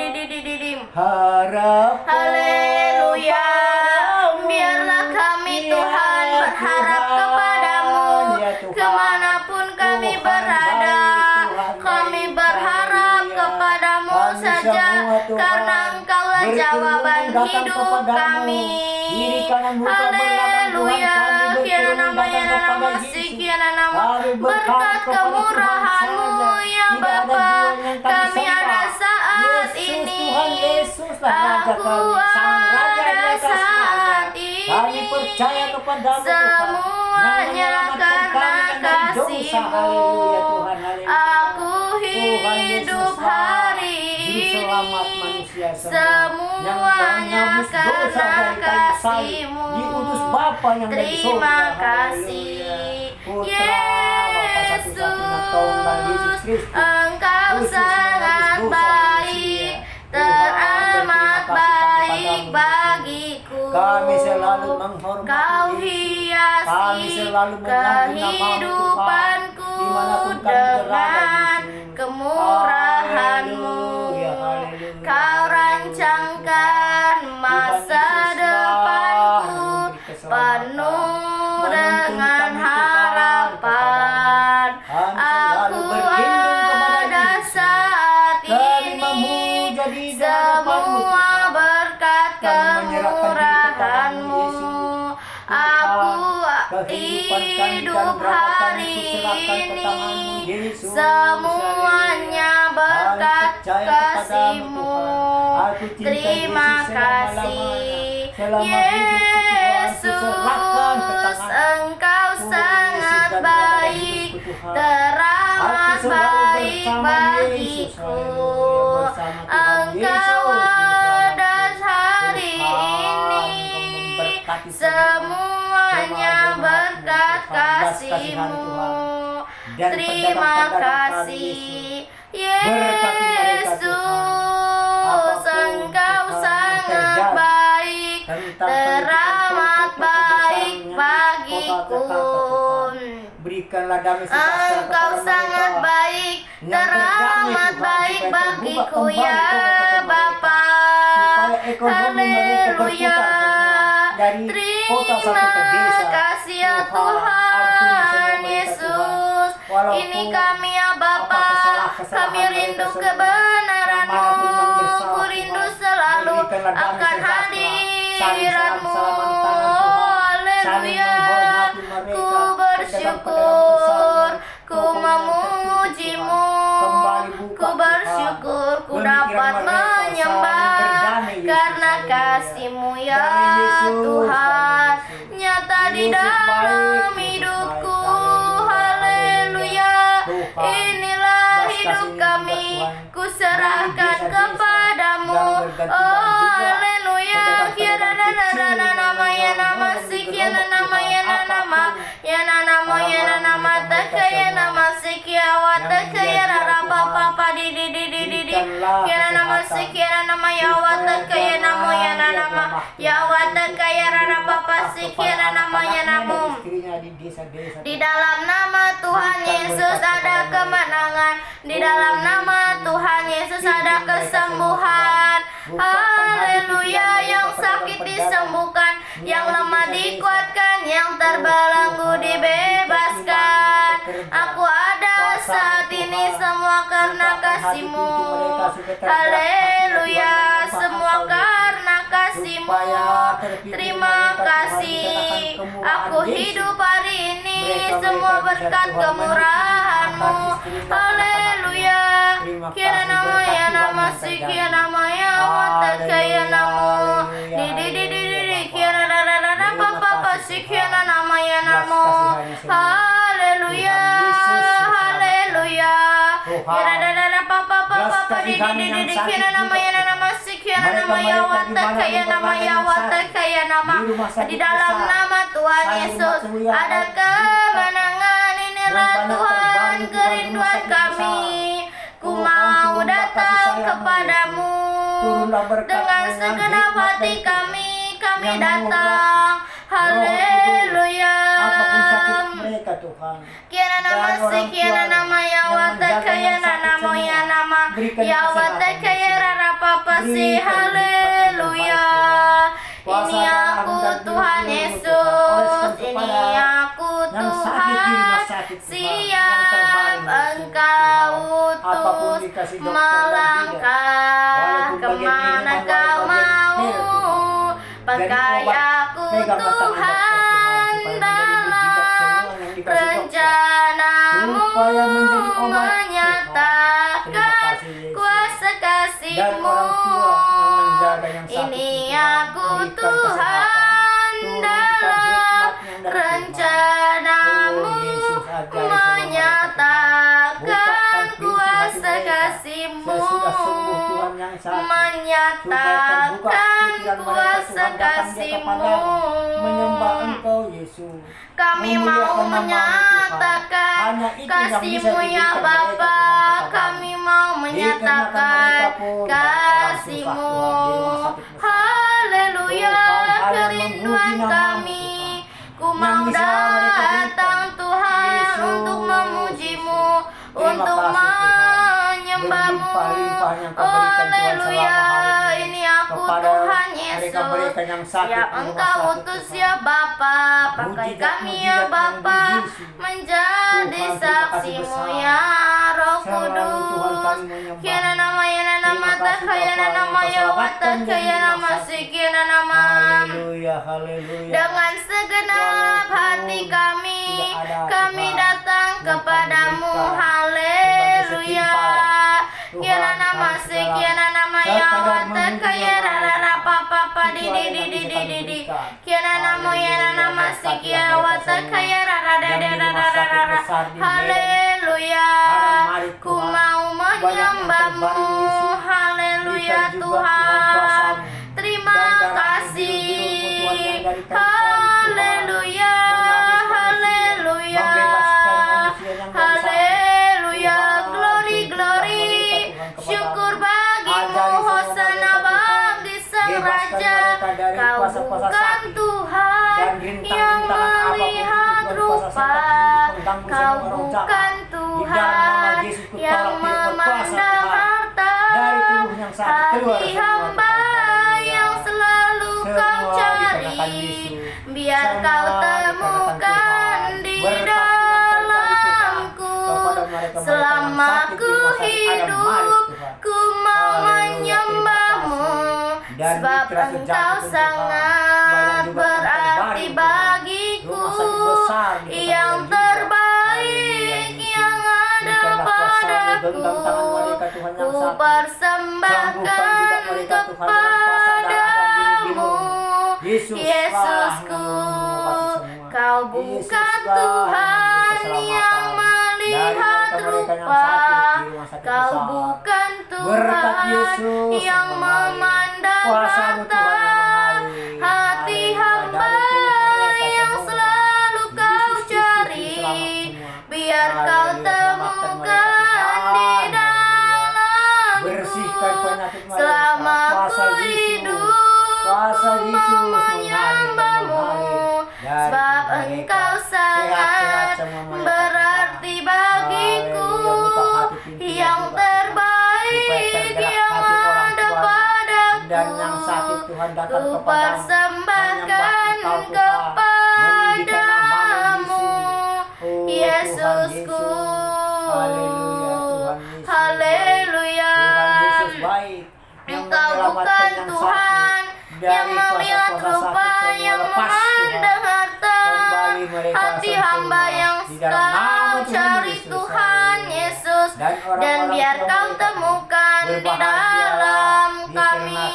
Harap haleluya. Biarlah kami Tuhan berharap kepadamu kemanapun kami berada. Kami berharap kepadamu saja, karena Engkaulah jawaban hidup kami. Haleluya. Kiana nama yana nama si kiana nama berkat kemurahan-Mu ya Bapa. Kami ada saat ini, aku ada saat ini, kami percaya kepadamu semuanya karena kasih-Mu. Aku hidup hari ini, semuanya karena kasih-Mu. Terima kasih Yesus, Engkau sangat baik, teramat baik bagiku. Kami selalu menghormati Kau Yesus. Kami hiasi selalu menyambut namamu, kehidupanku Tuhan, dimanapun kami berada, dengan Yesus. kemurahan-Mu. Haleluya, haleluya. Kau rancangkan masa depanku penuh dengan harapan. Aku ada saat ini, semua berkat kemurahan-Mu. Aku hidup hari ini, semuanya berkat kasih-Mu. Terima kasih Yesus, Engkau sangat baik, teramat baik bagiku. Engkau ada hari ini, semuanya berkat kasih-Mu. Terima kasih Yesus, Engkau sangat baik, teramat baik bagiku. Berikanlah damai sejahtera Engkau kepada sangat mereka. baik, Yang teramat berdamai, Tuhan, baik supaya bagiku terbuka ya kembali toko-toko mereka. Bapa. Supaya ekonomi mereka Haleluya. berputar semua. dari kota sampai ke Terima desa. kasih ya Tuhan, ampuni semua Tuhan mereka, Yesus. Tuhan. Walaupun Ini kami ya Bapa, kesalahan-kesalahan kami rindu mereka semua, kebenaran-Mu. yang manapun yang bersalah, Ku rindu Tuhan, selalu berikanlah damai akan sejahtera, hadirat-Mu. saling salam-salaman tangan, Tuhan, saling Haleluya. menghormati mereka, Ku pedagang-pedagang bersyukur, besar, ku toko yang memuji-Mu. tertutup, Tuhan. Kembali buka, Ku bersyukur, ku Tuhan. dapat Pemikiran mereka menyembah saling berdamai, Yesus. karena Haleluya. kasih-Mu ya Damai Yesus, Tuhan damai Yesus. nyata di Yesus dalam baik, Yesus hidupku. baik. Haleluya. Tuhan, Inilah belas hidup kasih-Mu kami, juga, Tuhan. ku serahkan Dari desa-desa kepadamu. yang berganti-ganti Oh juga, haleluya. Kiana pedagang-pedagang nana kecil nana yang nama ya nama menyolong, si menyolong, kiana nama ya Tuhan, nama apapun ya nama ya nama mereka takaya semua nama si kiawa yang takaya menjadi rara Tuhan, papa papa di berikanlah kiana nama si kesehatan, kiana nama ya wa takaya nama ya nama ya wa takaya rara papa si kiana nama ya namu. Di dalam nama Tuhan Yesus ada kemenangan. Di dalam nama Tuhan Yesus ada kesembuhan. Haleluya. Yang sakit disembuhkan, yang lemah dikuatkan, yang terbelenggu dibebaskan. Aku ada saat ini semua karena kasih-Mu. Haleluya. Semua karena kasih-Mu. Terima kasih. Aku hidup hari ini semua berkat kemurahan-Mu. Haleluya. Kira nama ya nama si kira nama ya wata kaya namu. Di kira rara papa si kira nama ya namu. Haleluya. Haleluya. Kira rara papa di kira nama ya nama si kira nama ya wata kaya nama ya wata kaya nama. Di dalam nama Tuhan Yesus ada kemenangan. Inilah Tuhan kerinduan kami. Ku mau datang kepadamu dengan segenap hati kami datang. Haleluya. Apapun sakit mereka, Tuhan. Kiana nama si kiana nama ya wata kaya nama ya nama ya wata kaya rara papa si. Haleluya. Ini aku Tuhan Yesus, ini aku Tuhan, siap Engkau utus melangkah kemana Kau mau. Pakai aku Tuhan dalam rencana-Mu, menyatakan kuasa kasih-Mu. Ini aku Tuhan dalam rencana-Mu, menyatakan kuasa kasih-Mu, menyatakan kuasa kasih-Mu. Menyembah Engkau Yesus. Kami mau menyatakan kasih-Mu ya Bapa. Kami mau menyatakan kasih-Mu. Haleluya. Kerinduan kami, ku mau datang Tuhan untuk memuji-Mu, untuk menyembah-Mu. Haleluya. Ini aku Tuhan Yesus, siap Engkau utus ya Bapa. Pakai kami ya Bapa menjadi saksi-Mu ya Roh Kudus. Kiana nama ya nama takaya nama ya wata kaya nama sikiana nama. Haleluya, haleluya. Dengan segenap hati kami datang kepadamu. Haleluya. Kiana nama sikiana nama ya wata kaya rara papa di. Kiana nama ya nama sikiana wata kaya rara. Haleluya. Ku mau menyembah-Mu. Haleluya Tuhan. Terima kasih. Haleluya. Haleluya. Haleluya. Glory, glory. Syukur bagi-Mu. Hosana bagi Sang Raja. Kau bukan Tuhan yang melihat rupa. Kau bukan Tuhan yang memandang harta. Hati hamba yang selalu Kau cari. biar kau temukan di dalamku. Selama ku hidup, ku mau menyembahmu, sebab engkau sangat berarti bagiku. Yang terbaik yang ada padaku, ku persembahkan kepadamu. Yesusku, kau bukan Tuhan yang melihat rupa, kau bukan Tuhan yang memandang harta. Hati hamba yang selalu kau cari, biar kau temukan di dalamku. Selama ku hidup, ku mau menyembahmu, sebab engkau sangat berarti bagiku. Yang terbaik yang ada padaku, ku persembahkan kepadamu. Yesusku, haleluya. Engkau bukan Tuhan yang melihat rupa, yang memandang harta. Hati hamba yang kau cari Tuhan Yesus, dan biar kau temukan di dalam kami.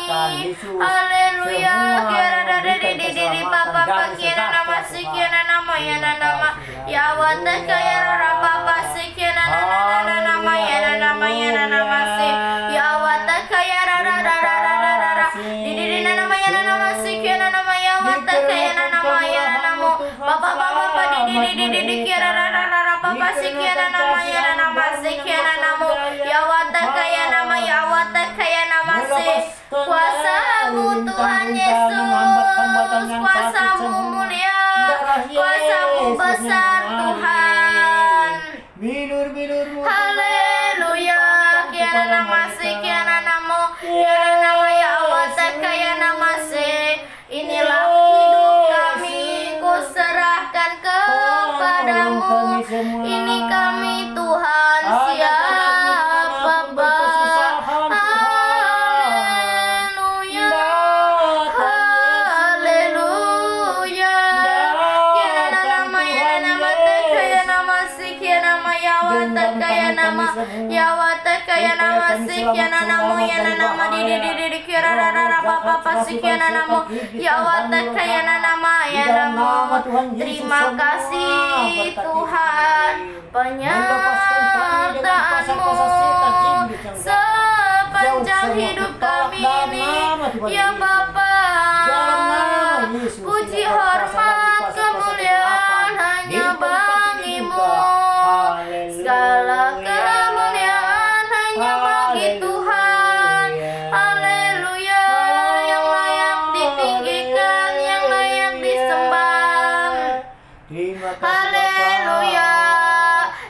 Haleluya. Kira dari di papa pakira nama sikira nama ya nama ya wata kaya rapa pasikira nama ya nama si ya wata kaya rara di nama ya nama sikira nama ya wata kaya nama ya nama papa di kira rara papa sikira nama ya nama sikira nama ya wata kaya nama si. Kuasamu Tuhan Yesus, kuasamu mulia, kuasamu besar Tuhan. Haleluya. Kiana namasi, kiana namo, kiana nama ya Allah, kaya namasi. Inilah hidup kami, ku serahkan kepadamu. Ini kami Tuhan, siapa ya wata kaya nama sikiana namo ya nama di kira rara papa sikiana namo ya wata kaya nama ya namo. Terima kasih Tuhan penyertaanmu sepanjang hidup kami ini ya Bapa. Puji hormat kemuliaan hanya bagimu, segala kemuliaan hanya bagi Tuhan. Haleluya. Yang layak ditinggikan, yang layak disembah. Haleluya.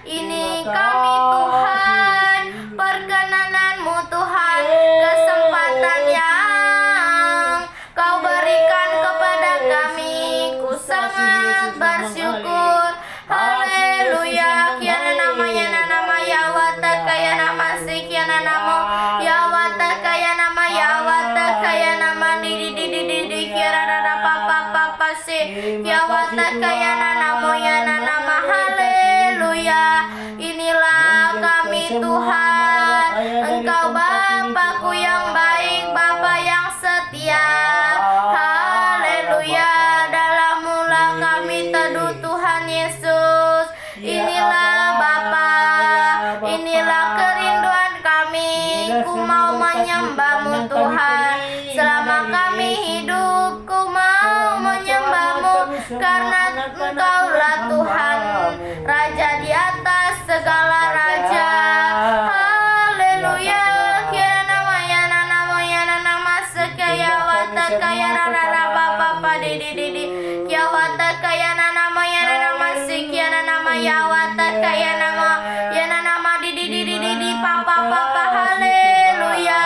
Ini kami Tuhan, perkenananmu Tuhan, kesempatan yang kau berikan kepada kami, ku sangat bersyukur. Haleluya. Kiana namanya nama ya wata kaya nama si kiana namo ya wata kaya nama ya wata kaya nama di kira rara papa si ya wata kaya namo ya nama. Haleluya. Inilah kami Tuhan, Engkau Bapakku yang baik, Bapa yang setia. Haleluya. Dalam mula kami teduh Tuhan Yesus. Inilah Bapa, inilah kerinduan kami, ku mau menyembahmu Tuhan. Selama kami hidup, ku mau menyembahmu, karena Engkaulah Tuhan, Raja di atas segala raja. Haleluya. Kira nama ya nama sekaya wata kaya rara papa di ya wata kaya nama ya nama sekian nama ya wata kaya nama ya nama di papa. Haleluya.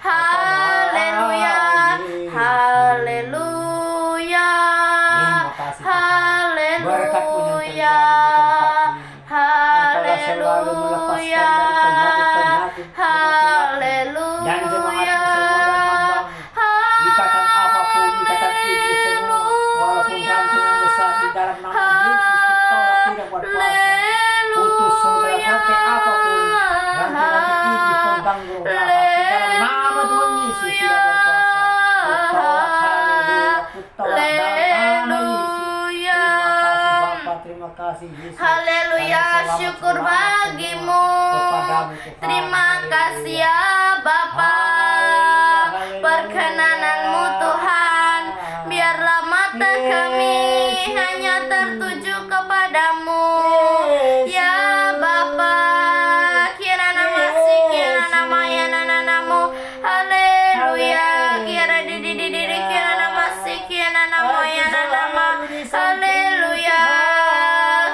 Haleluya. Haleluya. kasih Yesus. Haleluya, Karena selamat syukur selamat bagimu. semua kepadamu, Tuhan. Terima kasih ya Bapa, Haleluya, perkenananmu Tuhan. Biarlah mata kami hanya tertuju kepadamu. Ya Bapa, kira nama si kira nama ya nanamu. Haleluya, kira di kira nama si kira nama ya nanama. Haleluya,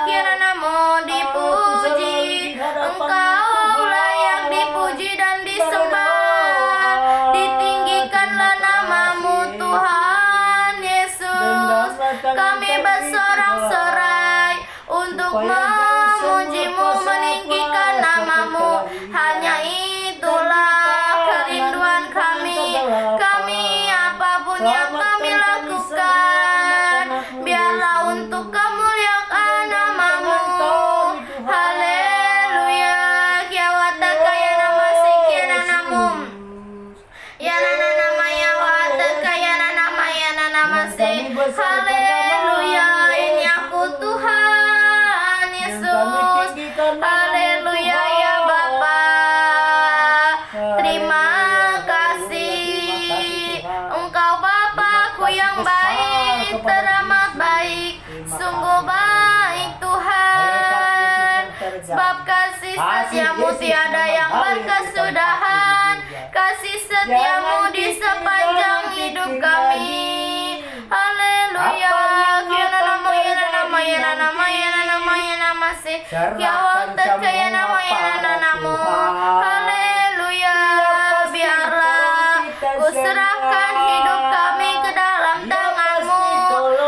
kira namo dipuji. Engkau layak dipuji dan disembah. Ditinggikanlah namamu Tuhan Yesus. Kami bersorak-sorai untuk memujimu, meninggikan namamu. Hanya itulah kerinduan kami. Kami apapun yang kami lakukan, biarlah untuk kemuliaan namamu. Haleluya, kiawata kaya nama sekian namamu. Ya nana nama ya wata kaya nama ya nama se. Haleluya, ini aku Tuhan Yesus. Haleluya ya Bapa. Terima kasih. Engkau Bapakku yang baik, teramat baik. Sungguh baik Tuhan. Sebab kasih setiamu tiada yang berkesudahan. Kasih setiamu di sepanjang hidup kami. Haleluya. Kiana nama ya nama ya nama ya nama ya nama se. Kiawata kaya nama ya namamu. Haleluya. Biarlah ku serahkan hidup kami ke dalam tangan-Mu,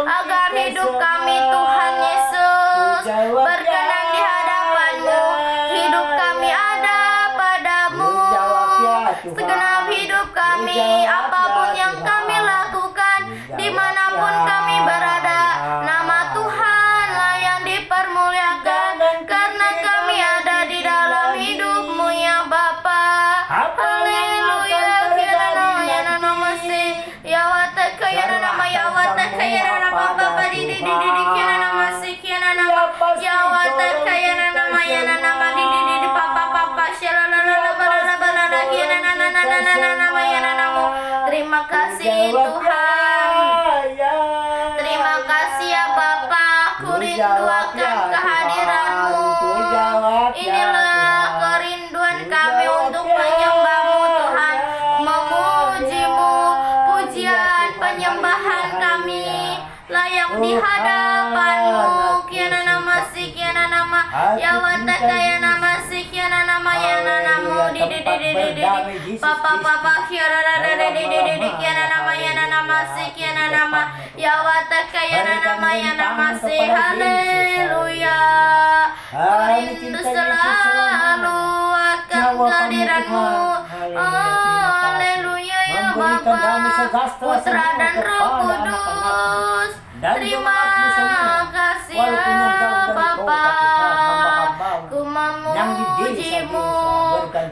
agar hidup kami Tuhan Yesus berkenan di hadapan-Mu. Hidup kami ada padamu. Segenap hidup kami, apapun yang kami lakukan, dimanapun kami berada, nama Tuhanlah yang dipermuliakan, karena kami ada di dalam hidup-Mu ya Bapa. Haleluya, kira nama ya nama se, ya wata kaya nama ya wata kaya nama Bapa di kira nama se kira nama ya wata kaya nama ya nama di papa shalala balala kira nama ya nama. Terima kasih Tuhan. Terima kasih ya Bapa, ku rindu akan kehadiran-Mu. Inilah kerinduan kami untuk menyembah-Mu Tuhan, memuji-Mu. Pujian penyembahan kami layak di hadapan-Mu. Kiana nama si kiana nama ya wata kaya nama si kiana nama ya namamu di papa kiana kiana nama ya nama si kiana nama ya wata kaya nama ya nama si. Haleluya, rindu selalu akan kehadiran-Mu. Haleluya ya Bapa, Putra dan Roh Kudus. Terima kasih ya Bapa. Ku memuji-Mu,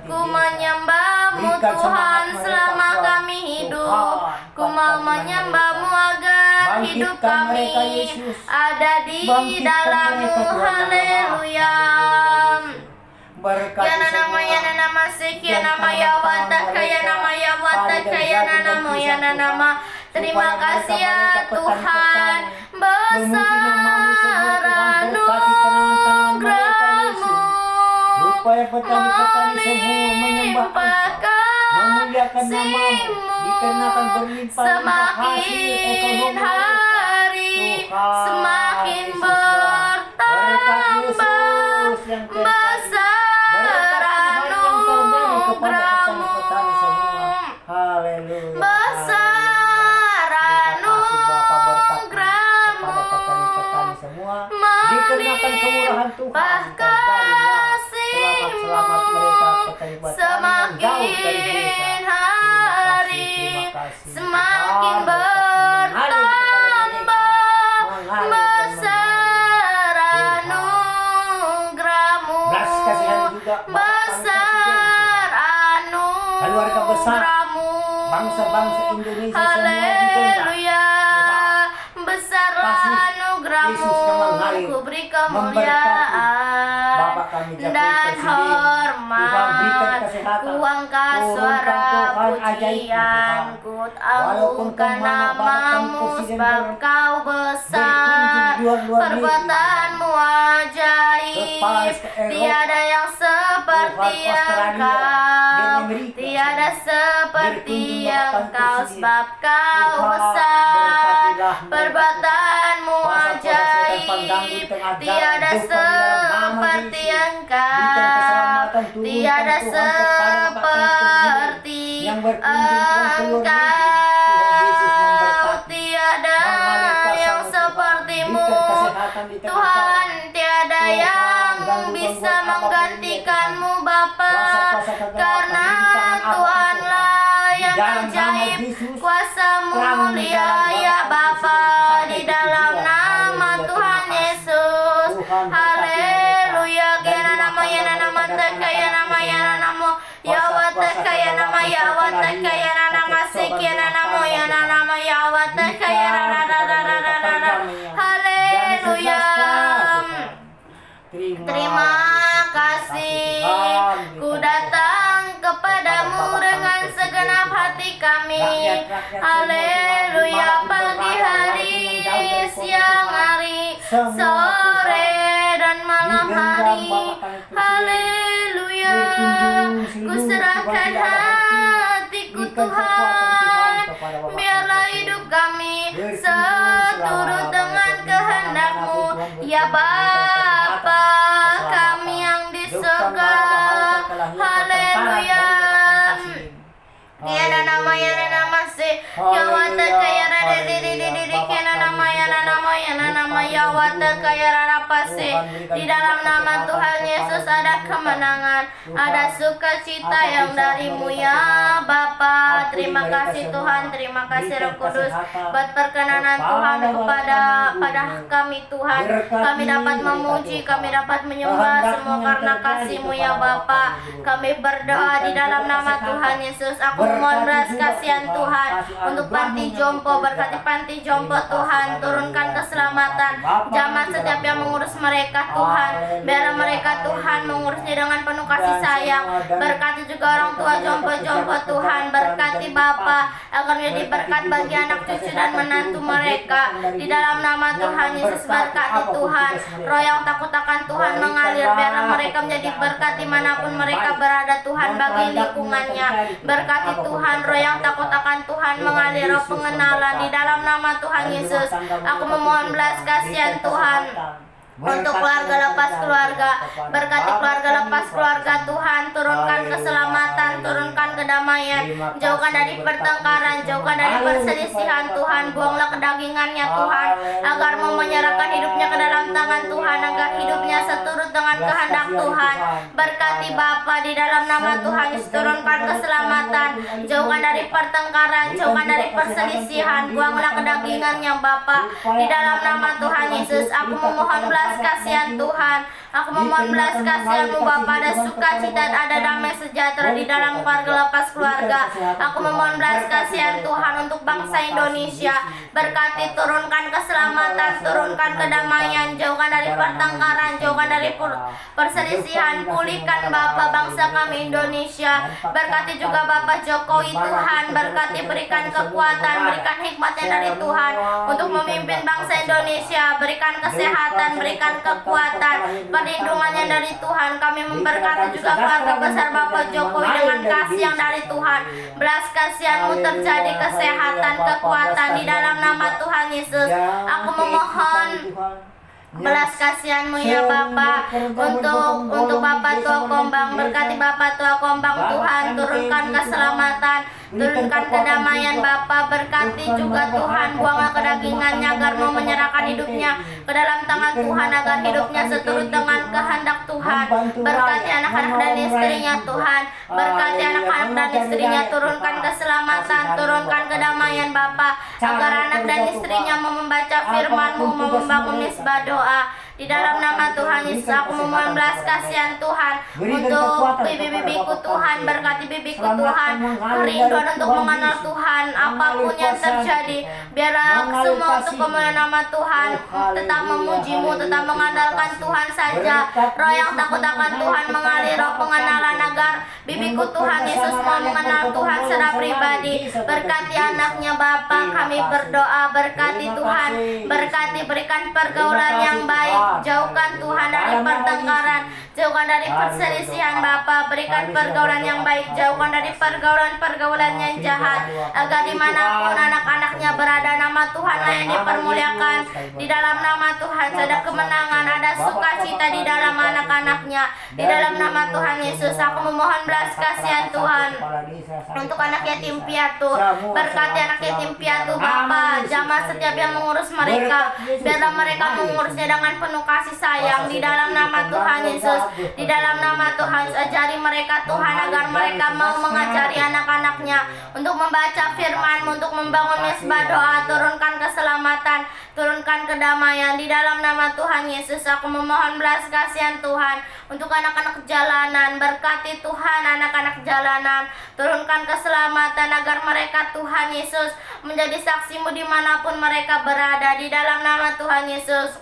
ku menyembah-Mu Tuhan selama kami hidup. Ku mau menyembah-Mu agar hidup kami ada di dalam-Mu. Haleluya. Kiana nama ya nama se kiana nama ya wata kaya nama ya wata kaya nama ya nama. Terima kasih ya Tuhan, besar anugerah-Mu melimpah kasih-Mu. Semakin hari semakin bertambah besar anugerah-Mu. Besar anugerah-Mu melimpah kasih-Mu. Semakin hari semakin bertambah besar anugerah-Mu. Besar anugerah-Mu. Bangsa-bangsa Indonesia semua Haleluya, besarlah anugerah-Mu. kembali ku beri memberkati Bapak kami kemuliaan Jakub dan Presiden. Tuhan berikan hormat. kesehatan. Ku angkat Turunkan suara Tuhan ajaib pujian, Tuhan. ku Walaupun agungkan kemana Bapak kami namamu Presiden sebab kau besar. berkunjung luar-luar negeri. Perbuatanmu ajaib, tiada yang seperti Engkau, tiada seperti Engkau, sebab kau besar. Perbuatanmu ajaib, tiada seperti Engkau, tiada seperti Engkau, tiada yang sepertimu. Tuhan, tiada yang bisa menggantikanmu Bapa, karena Tuhanlah yang ajaib, kuasa-Mu mulia ya Bapa, di dalam nama Tuhan Yesus. Haleluya. Kaya nama ya nama kaya nama ya nama ya wata kaya nama ya wata kaya nama sekian nama ya nama ya wata kaya haleluya. Terima kasih, ku datang kepadamu dengan segenap hati kami. Haleluya. Pagi hari, siang hari, sore dan malam hari. Haleluya. Ku serahkan hatiku Tuhan, biarlah hidup kami seturut dengan kehendak-Mu ya Bapa kami yang di surga. Haleluya. Ya nama ya nama se ya wata kaya rada di kena nama ya nama ya wata kaya rada pase. Di dalam nama Tuhan Yesus ada kemenangan, ada sukacita yang dari-Mu ya Bapa. Terima kasih Tuhan, terima kasih Roh Kudus buat perkenanan Tuhan pada kami Tuhan. Kami dapat memuji, kami dapat menyembah semua karena kasih-Mu ya Bapa. Kami berdoa di dalam nama Tuhan Yesus. Aku mohon belas kasihan Tuhan untuk panti jompo, berkati panti jompo Tuhan, turunkan keselamatan, jamah setiap yang mengurus mereka Tuhan, biar mereka Tuhan mengurusnya dengan penuh kasih sayang. Berkati juga orang tua jompo-jompo Tuhan, berkati Bapa agar menjadi berkat bagi anak cucu dan menantu mereka. Di dalam nama Tuhan Yesus berkati Tuhan, roh yang takut akan Tuhan mengalir, biar mereka menjadi berkat dimanapun mereka berada Tuhan, bagi lingkungannya. Berkati Tuhan, roh yang takut akan Tuhan mengalir, roh pengenalan di dalam nama Tuhan Yesus. Aku memohon belas kasihan Tuhan untuk keluarga lepas keluarga, berkati keluarga lepas keluarga Tuhan, turunkan keselamatan, turunkan kedamaian, jauhkan dari pertengkaran, jauhkan dari perselisihan Tuhan, buanglah kedagingannya Tuhan, agar mau menyerahkan hidupnya ke dalam tangan Tuhan, agar hidupnya seturut dengan kehendak Tuhan. Berkati Bapa di dalam nama Tuhan Yesus, turunkan keselamatan, jauhkan dari pertengkaran, jauhkan dari perselisihan, buanglah kedagingannya Bapa di dalam nama Tuhan Yesus. Aku memohon belas kasihan Tuhan, aku memohon belas kasihan-Mu Bapa, ada sukacita, ada damai sejahtera di dalam keluarga lepas keluarga. Aku memohon belas kasihan Tuhan untuk bangsa Indonesia, berkati, turunkan keselamatan, turunkan kedamaian, jauhkan dari pertengkaran, jauhkan dari perselisihan, pulihkan Bapa bangsa kami Indonesia. Berkati juga Bapak Jokowi Tuhan, berkati, berikan kekuatan, berikan hikmatnya dari Tuhan untuk memimpin bangsa Indonesia, berikan kesehatan, berikan kekuatan, perlindungannya dari Tuhan. Kami memberkati juga keluarga besar Bapak Jokowi dengan kasih yang dari Tuhan. Belas kasihan-Mu terjadi, kesehatan, kekuatan di dalam nama Tuhan Yesus. Aku memohon belas kasihan-Mu ya Bapa untuk Bapak Tua Kombang, berkati Bapak Tua Kombang Tuhan, turunkan keselamatan, turunkan kedamaian Bapa. Berkati juga Tuhan, buanglah kedagingannya agar mau menyerahkan hidupnya ke dalam tangan Tuhan, agar hidupnya seturut dengan kehendak Tuhan. Berkati anak-anak dan istrinya Tuhan, berkati anak-anak dan istrinya, turunkan keselamatan, turunkan kedamaian Bapa, agar anak dan istrinya mau membaca firman-Mu, mau membangun misbah doa. Di Di dalam nama Tuhan Yesus aku memohon belas kasihan Tuhan untuk bibi-bibiku Tuhan, berkati bibiku Tuhan, kerinduan untuk mengenal Tuhan, apapun yang terjadi, biarlah semua untuk kemuliaan nama Tuhan, tetap memujimu, tetap mengandalkan Tuhan saja. Roh yang takut akan Tuhan mengalir roh pengenalan agar bibiku Tuhan Yesus mau mengenal Tuhan secara pribadi. Berkati anaknya Bapa, kami berdoa, berkati Tuhan, berkati, berikan pergaulan yang baik, jauhkan Tuhan dari pertengkaran, jauhkan dari perselisihan Bapa, berikan pergaulan yang baik, jauhkan dari pergaulan-pergaulan yang jahat, agar dimanapun anak-anaknya berada, nama Tuhanlah yang dipermuliakan. Di dalam nama Tuhan ada kemenangan, ada sukacita di dalam anak-anaknya. Di dalam nama Tuhan Yesus aku memohon belas kasihan Tuhan untuk anak yatim piatu, berkati anak yatim piatu Bapa, jamah setiap yang mengurus mereka, biarlah mereka mengurusnya dengan penuh kasih sayang. Di dalam nama Tuhan Yesus, di dalam nama Tuhan Yesus, ajari mereka Tuhan agar mereka mau mengajari anak-anaknya untuk membaca firman-Mu, untuk membangun mesbah doa, turunkan keselamatan, turunkan kedamaian. Di dalam nama Tuhan Yesus aku memohon belas kasihan Tuhan untuk anak-anak jalanan, berkati Tuhan anak-anak jalanan, turunkan keselamatan agar mereka Tuhan Yesus menjadi saksi-Mu dimanapun mereka berada. Di dalam nama Tuhan Yesus,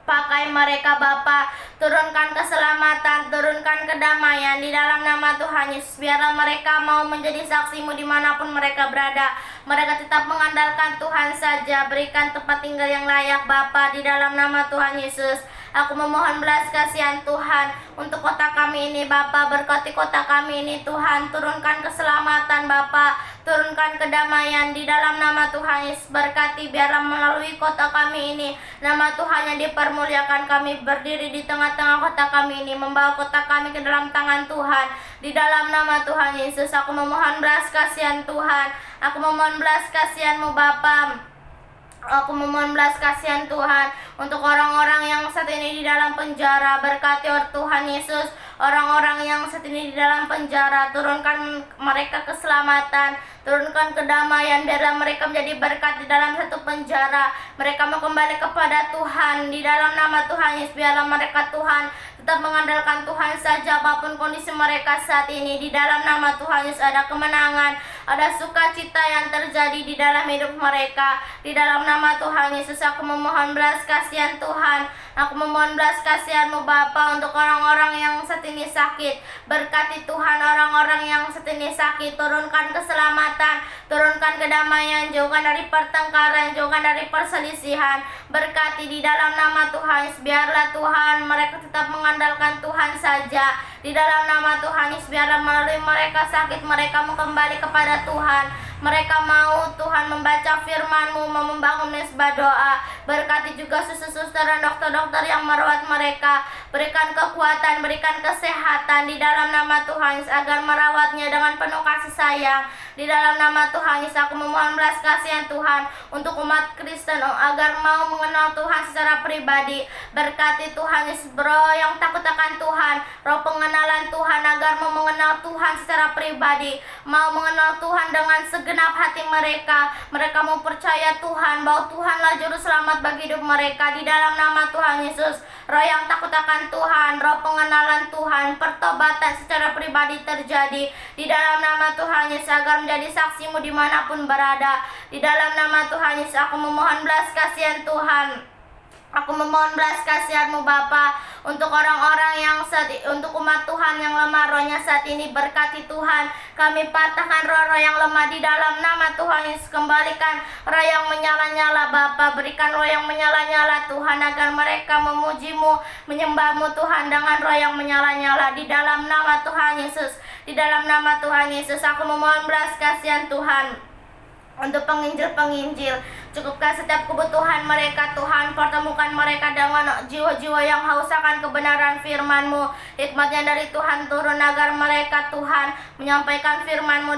pakai mereka Bapa, turunkan keselamatan, turunkan kedamaian di dalam nama Tuhan Yesus. Biarlah mereka mau menjadi saksi-Mu dimanapun mereka berada. Mereka tetap mengandalkan Tuhan saja. Berikan tempat tinggal yang layak Bapa, di dalam nama Tuhan Yesus. Aku memohon belas kasihan Tuhan untuk kota kami ini Bapa, berkati kota kami ini Tuhan, turunkan keselamatan Bapa, turunkan kedamaian di dalam nama Tuhan Yesus. Berkati biarlah melalui kota kami ini nama Tuhan yang dipermuliakan. Kami berdiri di tengah-tengah kota kami ini, membawa kota kami ke dalam tangan Tuhan. Di dalam nama Tuhan Yesus aku memohon belas kasihan Tuhan. Aku memohon belas kasihan-Mu Bapa. Aku memohon belas kasihan Tuhan untuk orang-orang yang saat ini di dalam penjara. Berkati Tuhan Yesus orang-orang yang saat ini di dalam penjara, turunkan mereka keselamatan, turunkan kedamaian, biarlah mereka menjadi berkat di dalam satu penjara. Mereka mau kembali kepada Tuhan di dalam nama Tuhan Yesus. Biarlah mereka Tuhan tetap mengandalkan Tuhan saja apapun kondisi mereka saat ini. Di dalam nama Tuhan Yesus ada kemenangan, ada sukacita yang terjadi di dalam hidup mereka. Di dalam nama Tuhan Yesus aku memohon belas kasihan Tuhan. Aku memohon belas kasihan-Mu Bapa untuk orang-orang yang saat ini sakit. Berkati Tuhan orang-orang yang saat ini sakit, turunkan keselamatan, turunkan kedamaian, jauhkan dari pertengkaran, jauhkan dari perselisihan. Berkati di dalam nama Tuhan Yesus. Biarlah Tuhan mereka tetap mengandalkan Tuhan saja. Di dalam nama Tuhan Yesus, biarlah melalui mereka sakit, mereka mau kembali kepada Tuhan. Mereka mau Tuhan membaca firman-Mu, mau membangun mesbah doa. Berkati juga suster-suster dan dokter-dokter yang merawat mereka. Berikan kekuatan, berikan kesehatan di dalam nama Tuhan Yesus, agar merawatnya dengan penuh kasih sayang. Di dalam nama Tuhan Yesus aku memohon belas kasihan Tuhan untuk umat Kristen agar mau mengenal Tuhan secara pribadi. Berkati Tuhan Yesus roh yang takut akan Tuhan, roh pengenalan Tuhan agar mau mengenal Tuhan secara pribadi, mau mengenal Tuhan dengan segenap hati mereka. Mereka mau percaya Tuhan bahwa Tuhanlah juru selamat bagi hidup mereka. Di dalam nama Tuhan Yesus, roh yang takut akan Tuhan, roh pengenalan Tuhan, pertobatan secara pribadi terjadi. Di dalam nama Tuhan Yesus agar menjadi saksi-Mu dimanapun berada. Di dalam nama Tuhan Yesus aku memohon belas kasihan Tuhan. Aku memohon belas kasihan-Mu Bapa untuk orang-orang yang untuk umat Tuhan yang lemah rohnya saat ini. Berkati Tuhan, kami patahkan roh-roh yang lemah di dalam nama Tuhan Yesus. Kembalikan roh yang menyala-nyala Bapa, berikan roh yang menyala-nyala Tuhan agar mereka memuji-Mu, menyembah-Mu Tuhan dengan roh yang menyala-nyala di dalam nama Tuhan Yesus. Di dalam nama Tuhan Yesus aku memohon belas kasihan Tuhan untuk penginjil-penginjil. Cukupkan setiap kebutuhan mereka Tuhan. Pertemukan mereka dengan jiwa-jiwa yang haus akan kebenaran firman-Mu. Hikmatnya dari Tuhan turun agar mereka Tuhan menyampaikan firman-Mu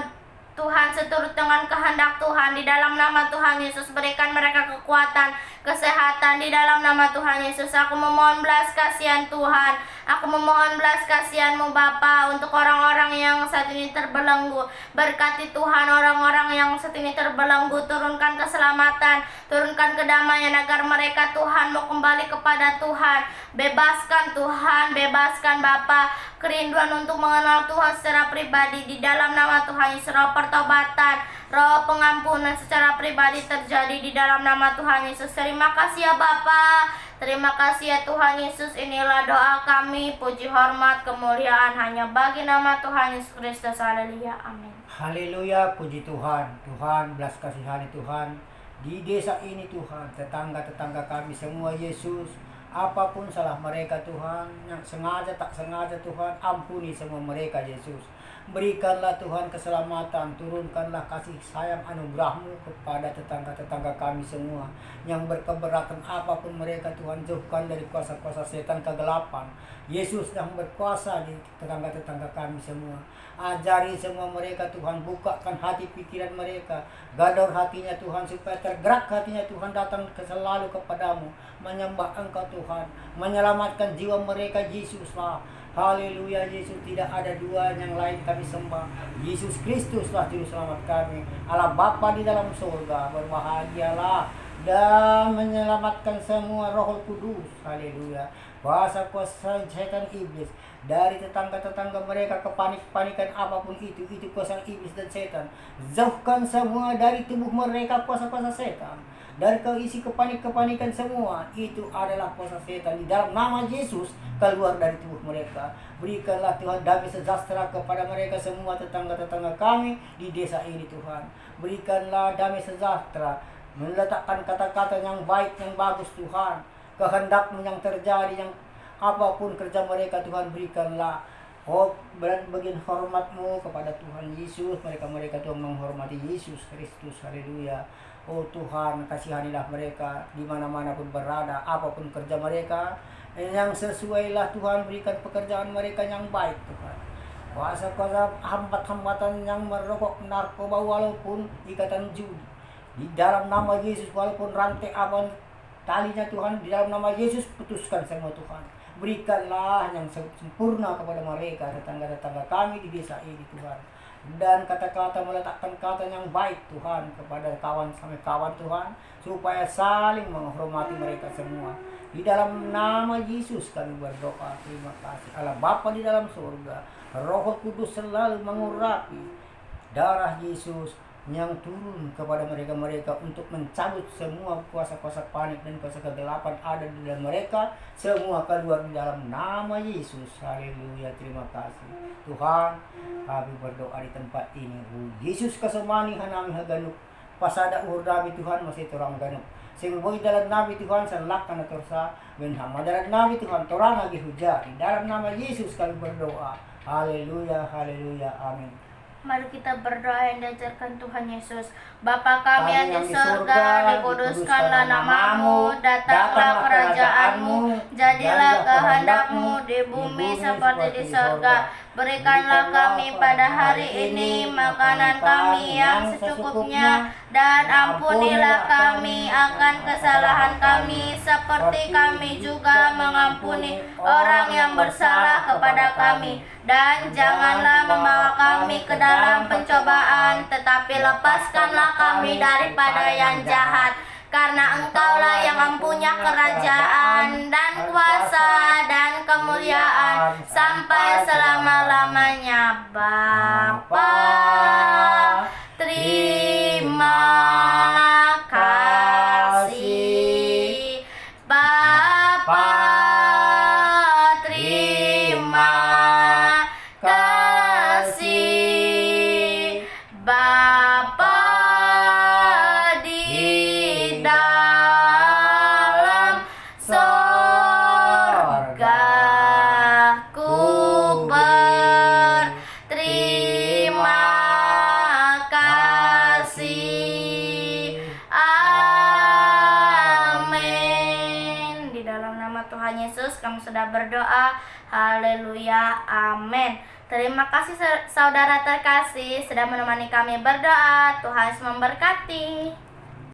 Tuhan seturut dengan kehendak Tuhan. Di dalam nama Tuhan Yesus berikan mereka kekuatan, kesehatan di dalam nama Tuhan Yesus. Aku memohon belas kasihan Tuhan. Aku memohon belas kasihan-Mu Bapa untuk orang-orang yang saat ini terbelenggu. Berkati Tuhan orang-orang yang saat ini terbelenggu. Turunkan keselamatan, turunkan kedamaian agar mereka Tuhan mau kembali kepada Tuhan. Bebaskan Tuhan, bebaskan Bapa kerinduan untuk mengenal Tuhan secara pribadi di dalam nama Tuhan Yesus. Roh pertobatan, roh pengampunan secara pribadi terjadi di dalam nama Tuhan Yesus. Terima kasih ya Bapa. Terima kasih ya Tuhan Yesus. Inilah doa kami. Puji, hormat, kemuliaan hanya bagi nama Tuhan Yesus Kristus. Haleluya. Amin. Haleluya, puji Tuhan. Tuhan, belas kasihani Tuhan. Di desa ini Tuhan, tetangga-tetangga kami semua Yesus. Apapun salah mereka Tuhan, yang sengaja tak sengaja Tuhan, ampuni semua mereka Yesus. Berikanlah Tuhan keselamatan, turunkanlah kasih sayang anugerah-Mu kepada tetangga-tetangga kami semua yang berkeberatan apapun mereka Tuhan, jauhkan dari kuasa-kuasa setan kegelapan. Yesus yang berkuasa di tetangga-tetangga kami semua. Ajari semua mereka Tuhan, bukakan hati pikiran mereka, gador hatinya Tuhan, supaya tergerak hatinya Tuhan, datang selalu kepadamu, menyembah Engkau Tuhan, menyelamatkan jiwa mereka Yesuslah. Haleluya Yesus, tidak ada dua yang lain kami sembah. Yesus Kristuslah juru selamat kami. Allah Bapa di dalam surga, berbahagialah dan menyelamatkan semua Roh Kudus. Haleluya. Kuasa-kuasa setan iblis dari tetangga-tetangga mereka, kepanik-panikan apapun itu kuasa iblis dan setan. Jauhkan semua dari tubuh mereka kuasa-kuasa setan. Dari keisi kepanik-kepanikan semua, itu adalah kuasa setan. Di dalam nama Yesus, keluar dari tubuh mereka. Berikanlah Tuhan damai sejahtera kepada mereka semua, tetangga-tetangga kami di desa ini Tuhan. Berikanlah damai sejahtera, meletakkan kata-kata yang baik, yang bagus Tuhan. Kehendak-Mu yang terjadi, yang apapun kerja mereka Tuhan, berikanlah bagian hormat-Mu kepada Tuhan Yesus. Mereka Tuhan menghormati Yesus Kristus. Haleluya. Oh Tuhan, kasihanilah mereka di mana-mana pun berada, apapun kerja mereka, yang sesuailah Tuhan, berikan pekerjaan mereka yang baik Tuhan. Kuasa-kuasa hambatan yang merokok, narkoba, walaupun ikatan judi, di dalam nama Yesus, walaupun rantai apa talinya Tuhan, di dalam nama Yesus putuskan semua Tuhan. Berikanlah yang sempurna kepada mereka, tetangga-tetangga kami di desa ini Tuhan. Dan kata-kata, meletakkan kata yang baik Tuhan kepada kawan sampai kawan Tuhan, supaya saling menghormati mereka semua. Di dalam nama Yesus kami berdoa. Terima kasih Allah Bapa di dalam surga. Roh Kudus selalu mengurapi darah Yesus yang turun kepada mereka untuk mencabut semua kuasa-kuasa panik dan kuasa kegelapan ada di dalam mereka, semua keluar di dalam nama Yesus. Haleluya. Terima kasih Tuhan, kami berdoa di tempat ini. Yesus kasumani hanami haganuk pasada urdabi Tuhan masih torang ganuk sing boy dalam nabi Tuhan salakkan atursa ben hamadaran nabi Tuhan torang lagi huja. Di dalam nama Yesus kami berdoa. Haleluya, haleluya, amin. Mari kita berdoa yang diajarkan Tuhan Yesus. Bapa kami yang di surga, dikuduskanlah nama-Mu, datanglah kerajaan-Mu, jadilah kehendak-Mu di bumi seperti di surga. Berikanlah kami pada hari ini makanan kami yang secukupnya, dan ampunilah kami akan kesalahan kami, seperti kami juga mengampuni orang yang bersalah kepada kami. Dan janganlah membawa kami ke dalam pencobaan, tetapi lepaskanlah kami daripada yang jahat. Karena Engkaulah yang mempunyai kerajaan dan kuasa dan kemuliaan sampai selama-lamanya. Bapa, terima kasih. Bapa, terima kasih. Bapa di dalam sorga, ku berterima kasih. Amin. Di dalam nama Tuhan Yesus kami sudah berdoa. Haleluya, amin. Terima kasih saudara terkasih sudah menemani kami berdoa. Tuhan Yesus memberkati.